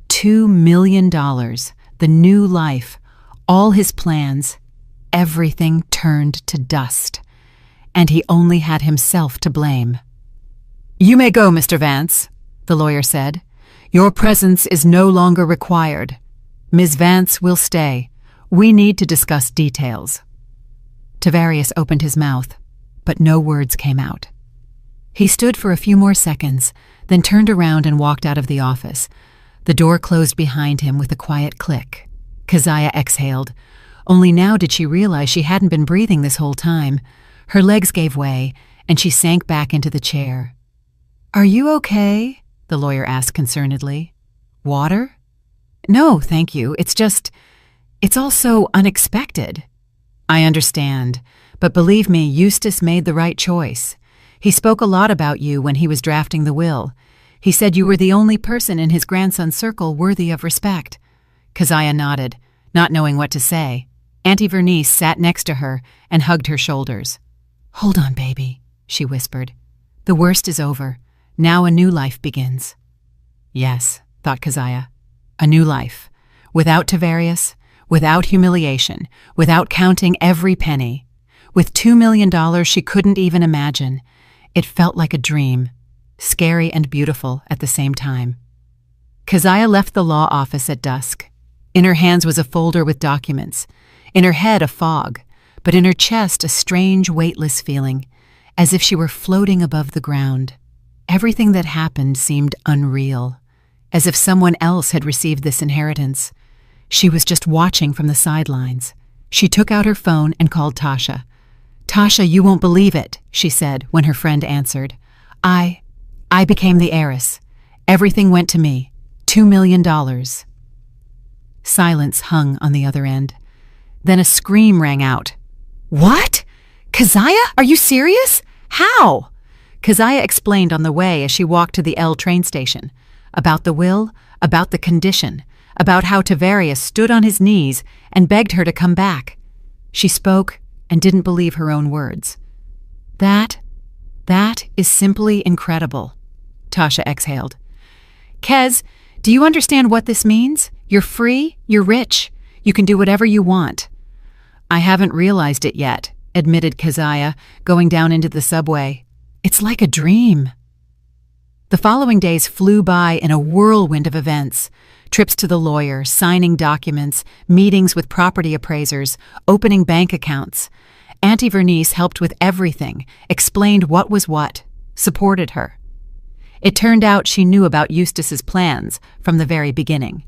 $2 million, the new life, all his plans, everything turned to dust, and he only had himself to blame. "You may go, Mr. Vance," the lawyer said. "Your presence is no longer required. Ms. Vance will stay. We need to discuss details." Tavarius opened his mouth, but no words came out. He stood for a few more seconds, then turned around and walked out of the office. The door closed behind him with a quiet click. Keziah exhaled. Only now did she realize she hadn't been breathing this whole time. Her legs gave way, and she sank back into the chair. "Are you okay?" the lawyer asked concernedly. "Water?" "No, thank you. It's all so unexpected." "I understand, but believe me, Eustace made the right choice. He spoke a lot about you when he was drafting the will. He said you were the only person in his grandson's circle worthy of respect." Keziah nodded, not knowing what to say. Auntie Vernice sat next to her and hugged her shoulders. "Hold on, baby," she whispered. "The worst is over. Now a new life begins." Yes, thought Keziah, a new life. Without Tavarius, without humiliation, without counting every penny. With $2 million she couldn't even imagine. It felt like a dream, scary and beautiful at the same time. Keziah left the law office at dusk. In her hands was a folder with documents. In her head a fog, but in her chest a strange, weightless feeling, as if she were floating above the ground. Everything that happened seemed unreal, as if someone else had received this inheritance. She was just watching from the sidelines. She took out her phone and called Tasha. "Tasha, you won't believe it," she said when her friend answered. I became the heiress. Everything went to me. $2 million. Silence hung on the other end. Then a scream rang out. "What? Keziah, are you serious? How?" Keziah explained on the way as she walked to the L train station. About the will, about the condition, about how Tavarius stood on his knees and begged her to come back. She spoke and didn't believe her own words. That is simply incredible," Tasha exhaled. "Kez, do you understand what this means? You're free, you're rich, you can do whatever you want." "I haven't realized it yet," admitted Keziah, going down into the subway. "It's like a dream." The following days flew by in a whirlwind of events. Trips to the lawyer, signing documents, meetings with property appraisers, opening bank accounts. Auntie Vernice helped with everything, explained what was what, supported her. It turned out she knew about Eustace's plans from the very beginning.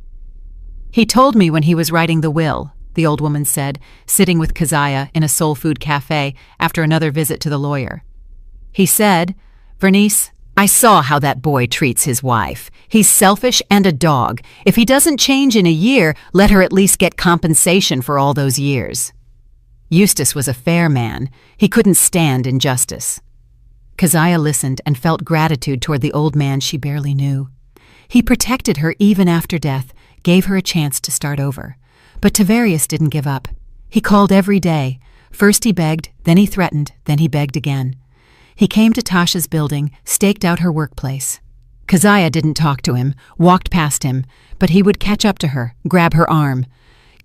"He told me when he was writing the will," the old woman said, sitting with Keziah in a soul food cafe after another visit to the lawyer. "He said, 'Vernice, I saw how that boy treats his wife. He's selfish and a dog. If he doesn't change in a year, let her at least get compensation for all those years.' Eustace was a fair man. He couldn't stand injustice." Keziah listened and felt gratitude toward the old man she barely knew. He protected her even after death, gave her a chance to start over. But Tavarius didn't give up. He called every day. First he begged, then he threatened, then he begged again. He came to Tasha's building, staked out her workplace. Keziah didn't talk to him, walked past him, but he would catch up to her, grab her arm.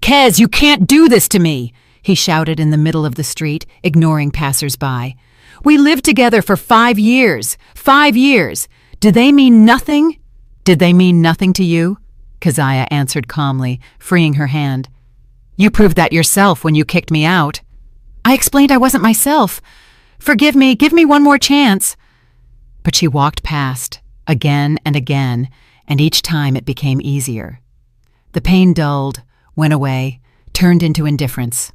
"Kez, you can't do this to me!" he shouted in the middle of the street, ignoring passers-by. "We lived together for 5 years. 5 years. Did they mean nothing?" "Did they mean nothing to you?" Keziah answered calmly, freeing her hand. "You proved that yourself when you kicked me out." "I explained I wasn't myself. Forgive me, give me one more chance." But she walked past, again and again, and each time it became easier. The pain dulled, went away, turned into indifference.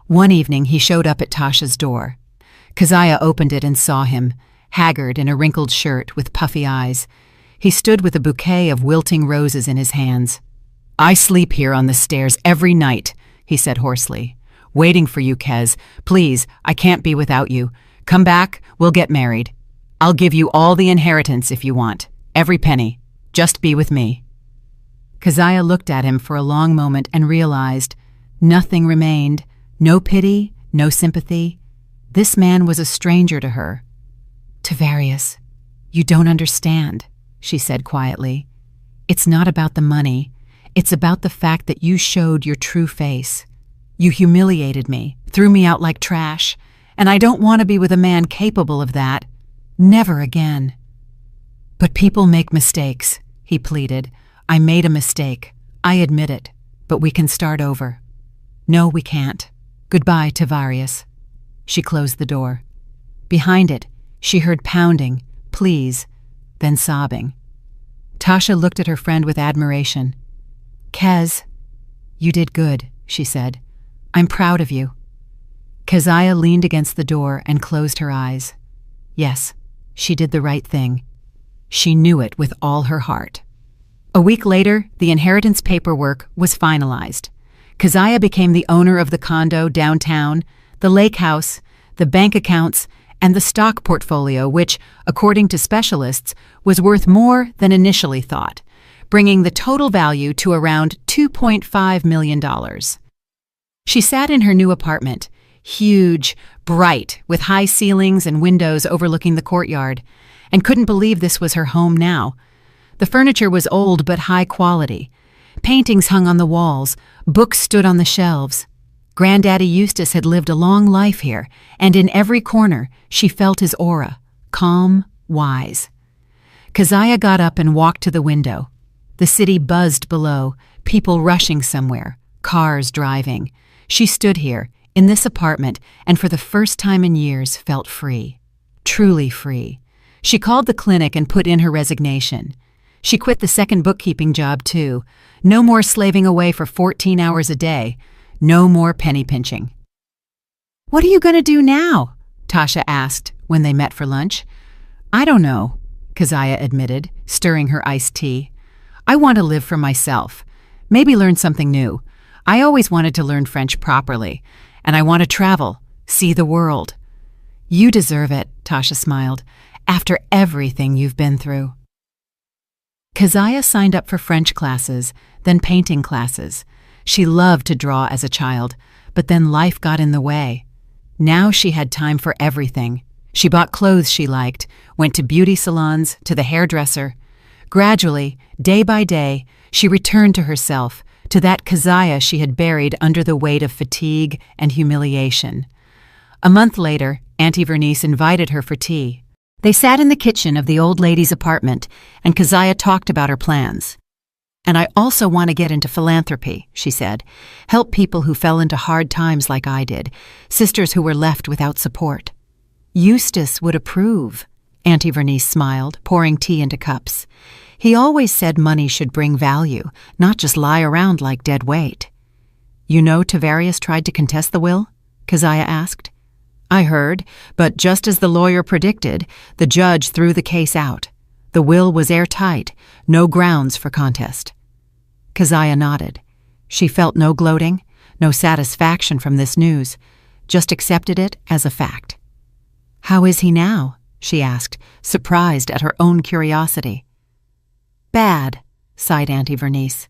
One evening he showed up at Tasha's door. Keziah opened it and saw him, haggard in a wrinkled shirt with puffy eyes. He stood with a bouquet of wilting roses in his hands. "I sleep here on the stairs every night," he said hoarsely. "Waiting for you, Kez. Please, I can't be without you. Come back, we'll get married. I'll give you all the inheritance if you want. Every penny. Just be with me." Keziah looked at him for a long moment and realized nothing remained. No pity, no sympathy. This man was a stranger to her. "Tavarius, you don't understand," she said quietly. "It's not about the money. It's about the fact that you showed your true face. You humiliated me, threw me out like trash, and I don't want to be with a man capable of that. Never again." "But people make mistakes," he pleaded. "I made a mistake. I admit it. But we can start over." "No, we can't. Goodbye, Tavarius." She closed the door. Behind it, she heard pounding, pleas, then sobbing. Tasha looked at her friend with admiration. "Kez, you did good," she said. "I'm proud of you." Keziah leaned against the door and closed her eyes. Yes, she did the right thing. She knew it with all her heart. A week later, the inheritance paperwork was finalized. Keziah became the owner of the condo downtown, the lake house, the bank accounts, and the stock portfolio, which, according to specialists, was worth more than initially thought, bringing the total value to around $2.5 million. She sat in her new apartment, huge, bright, with high ceilings and windows overlooking the courtyard, and couldn't believe this was her home now. The furniture was old but high quality. Paintings hung on the walls, books stood on the shelves. Granddaddy Eustace had lived a long life here, and in every corner she felt his aura, calm, wise. Keziah got up and walked to the window. The city buzzed below, people rushing somewhere, cars driving. She stood here, in this apartment, and for the first time in years felt free. Truly free. She called the clinic and put in her resignation. She quit the second bookkeeping job, too. No more slaving away for 14 hours a day. No more penny pinching. "What are you going to do now?" Tasha asked when they met for lunch. "I don't know," Keziah admitted, stirring her iced tea. "I want to live for myself. Maybe learn something new. I always wanted to learn French properly, and I want to travel, see the world." "You deserve it," Tasha smiled, "after everything you've been through." Keziah signed up for French classes, then painting classes. She loved to draw as a child, but then life got in the way. Now she had time for everything. She bought clothes she liked, went to beauty salons, to the hairdresser. Gradually, day by day, she returned to herself, to that Keziah she had buried under the weight of fatigue and humiliation. A month later, Auntie Vernice invited her for tea. They sat in the kitchen of the old lady's apartment, and Keziah talked about her plans. And I also want to get into philanthropy, she said. Help people who fell into hard times like I did, sisters who were left without support. Eustace would approve, Auntie Vernice smiled, pouring tea into cups. He always said money should bring value, not just lie around like dead weight. You know Tavarius tried to contest the will? Keziah asked. I heard, but just as the lawyer predicted, the judge threw the case out. The will was airtight, no grounds for contest. Keziah nodded. She felt no gloating, no satisfaction from this news, just accepted it as a fact. How is he now? She asked, surprised at her own curiosity. Bad, sighed Auntie Vernice.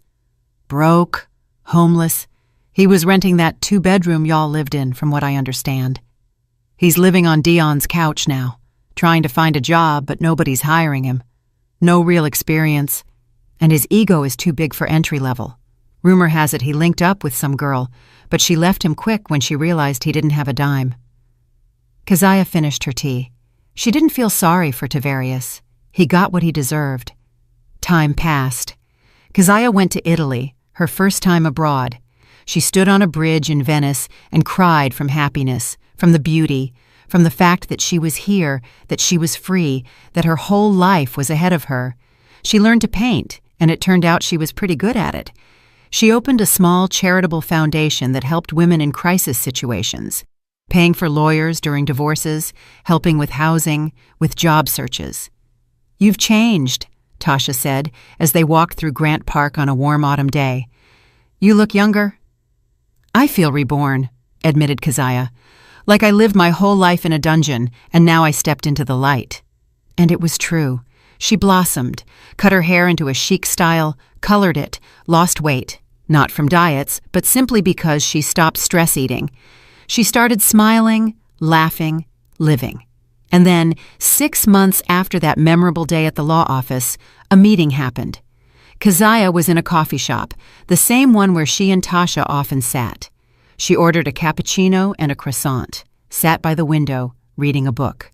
Broke, homeless. He was renting that 2-bedroom y'all lived in, from what I understand. He's living on Dion's couch now, trying to find a job, but nobody's hiring him. No real experience, and his ego is too big for entry level. Rumor has it he linked up with some girl, but she left him quick when she realized he didn't have a dime. Keziah finished her tea. She didn't feel sorry for Tavarius. He got what he deserved. Time passed. Keziah went to Italy, her first time abroad. She stood on a bridge in Venice and cried from happiness, from the beauty, from the fact that she was here, that she was free, that her whole life was ahead of her. She learned to paint, and it turned out she was pretty good at it. She opened a small charitable foundation that helped women in crisis situations, paying for lawyers during divorces, helping with housing, with job searches. You've changed, Tasha said, as they walked through Grant Park on a warm autumn day. You look younger. I feel reborn, admitted Keziah. Like I lived my whole life in a dungeon, and now I stepped into the light. And it was true. She blossomed, cut her hair into a chic style, colored it, lost weight, not from diets, but simply because she stopped stress eating. She started smiling, laughing, living. And then, 6 months after that memorable day at the law office, a meeting happened. Keziah was in a coffee shop, the same one where she and Tasha often sat. She ordered a cappuccino and a croissant, sat by the window, reading a book.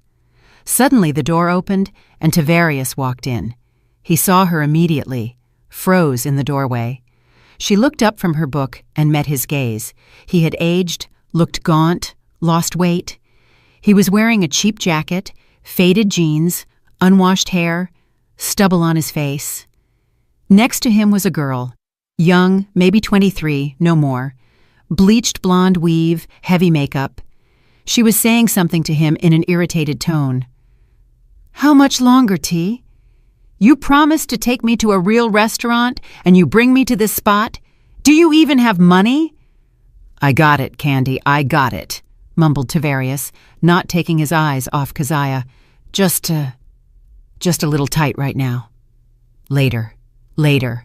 Suddenly the door opened, and Tavarius walked in. He saw her immediately, froze in the doorway. She looked up from her book and met his gaze. He had aged, looked gaunt, lost weight. He was wearing a cheap jacket, faded jeans, unwashed hair, stubble on his face. Next to him was a girl, young, maybe 23, no more, bleached blonde weave, heavy makeup. She was saying something to him in an irritated tone. How much longer, T? You promised to take me to a real restaurant, and you bring me to this spot? Do you even have money? I got it, Candy, I got it, mumbled Tavarius, not taking his eyes off Keziah. Just a little tight right now. Later. Later,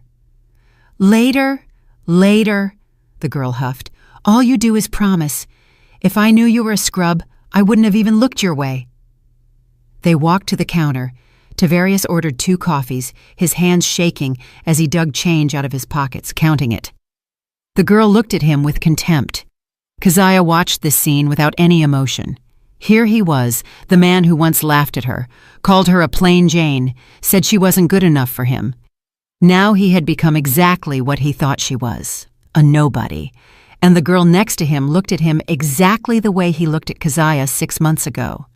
the girl huffed. All you do is promise. If I knew you were a scrub, I wouldn't have even looked your way. They walked to the counter. Tavarius ordered 2 coffees, his hands shaking as he dug change out of his pockets, counting it. The girl looked at him with contempt. Keziah watched this scene without any emotion. Here he was, the man who once laughed at her, called her a plain Jane, said she wasn't good enough for him. Now he had become exactly what he thought she was, a nobody, and the girl next to him looked at him exactly the way he looked at Keziah 6 months ago.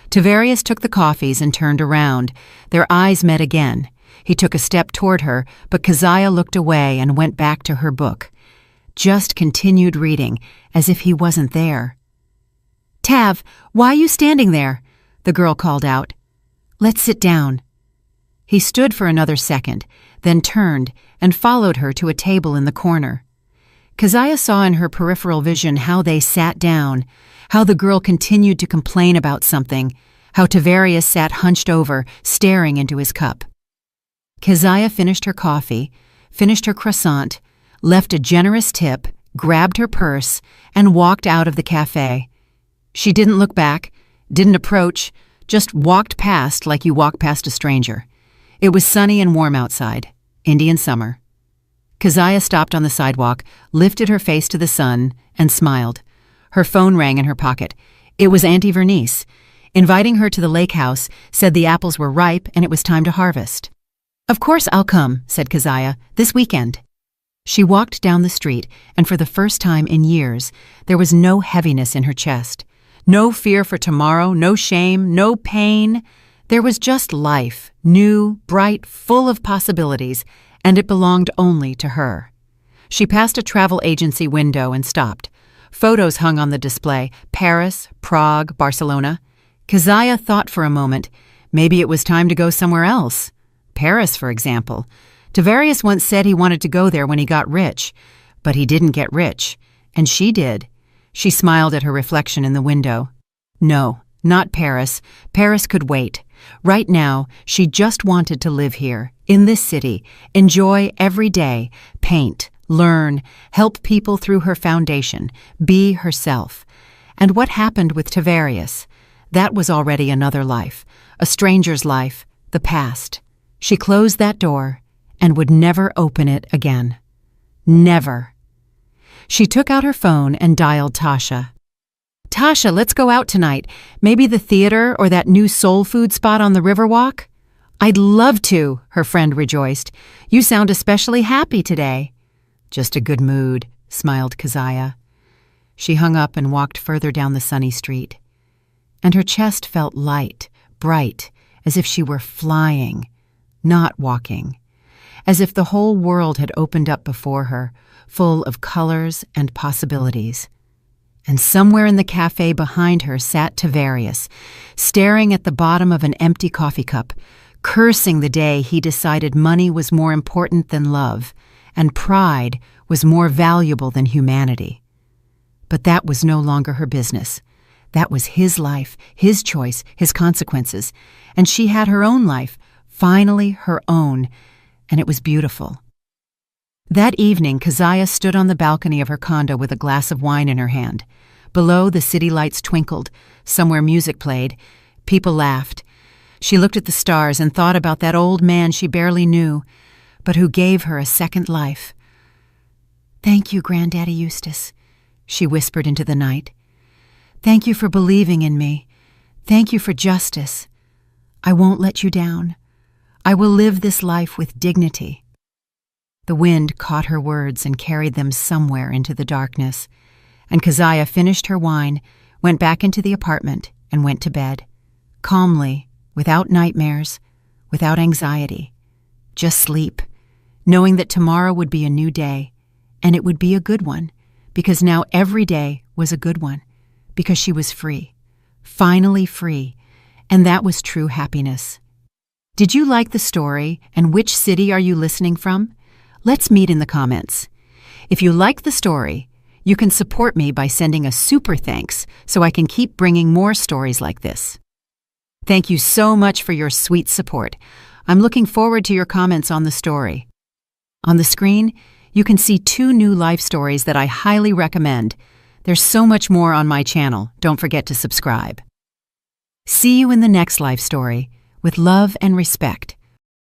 Tavarius took the coffees and turned around. Their eyes met again. He took a step toward her, but Keziah looked away and went back to her book. Just continued reading, as if he wasn't there. Tav, why are you standing there? The girl called out. Let's sit down. He stood for another second, then turned and followed her to a table in the corner. Keziah saw in her peripheral vision how they sat down, how the girl continued to complain about something, how Tavarius sat hunched over, staring into his cup. Keziah finished her coffee, finished her croissant, left a generous tip, grabbed her purse, and walked out of the cafe. She didn't look back, didn't approach, just walked past like you walk past a stranger. It was sunny and warm outside, Indian summer. Keziah stopped on the sidewalk, lifted her face to the sun, and smiled. Her phone rang in her pocket. It was Auntie Vernice, inviting her to the lake house, said the apples were ripe and it was time to harvest. "Of course I'll come," said Keziah, "this weekend." She walked down the street, and for the first time in years, there was no heaviness in her chest. No fear for tomorrow, no shame, no pain. There was just life, new, bright, full of possibilities, and it belonged only to her. She passed a travel agency window and stopped. Photos hung on the display: Paris, Prague, Barcelona. Keziah thought for a moment. Maybe it was time to go somewhere else. Paris, for example. Tavarius once said he wanted to go there when he got rich, but he didn't get rich, and she did. She smiled at her reflection in the window. No, not Paris. Paris could wait. Right now, she just wanted to live here, in this city, enjoy every day, paint, learn, help people through her foundation, be herself. And what happened with Tavarius? That was already another life, a stranger's life, the past. She closed that door and would never open it again. Never. She took out her phone and dialed Tasha. "Tasha, let's go out tonight. Maybe the theater or that new soul food spot on the Riverwalk?" "I'd love to," her friend rejoiced. "You sound especially happy today." "Just a good mood," smiled Keziah. She hung up and walked further down the sunny street. And her chest felt light, bright, as if she were flying, not walking. As if the whole world had opened up before her, full of colors and possibilities. And somewhere in the cafe behind her sat Tavarius, staring at the bottom of an empty coffee cup, cursing the day he decided money was more important than love, and pride was more valuable than humanity. But that was no longer her business. That was his life, his choice, his consequences, and she had her own life, finally her own, and it was beautiful. That evening, Keziah stood on the balcony of her condo with a glass of wine in her hand. Below, the city lights twinkled. Somewhere music played. People laughed. She looked at the stars and thought about that old man she barely knew, but who gave her a second life. "Thank you, Granddaddy Eustace," she whispered into the night. "Thank you for believing in me. Thank you for justice. I won't let you down. I will live this life with dignity." The wind caught her words and carried them somewhere into the darkness, and Keziah finished her wine, went back into the apartment, and went to bed, calmly, without nightmares, without anxiety. Just sleep, knowing that tomorrow would be a new day, and it would be a good one, because now every day was a good one, because she was free, finally free, and that was true happiness. Did you like the story, and which city are you listening from? Let's meet in the comments. If you like the story, you can support me by sending a super thanks so I can keep bringing more stories like this. Thank you so much for your sweet support. I'm looking forward to your comments on the story. On the screen, you can see 2 new life stories that I highly recommend. There's so much more on my channel. Don't forget to subscribe. See you in the next life story. With love and respect.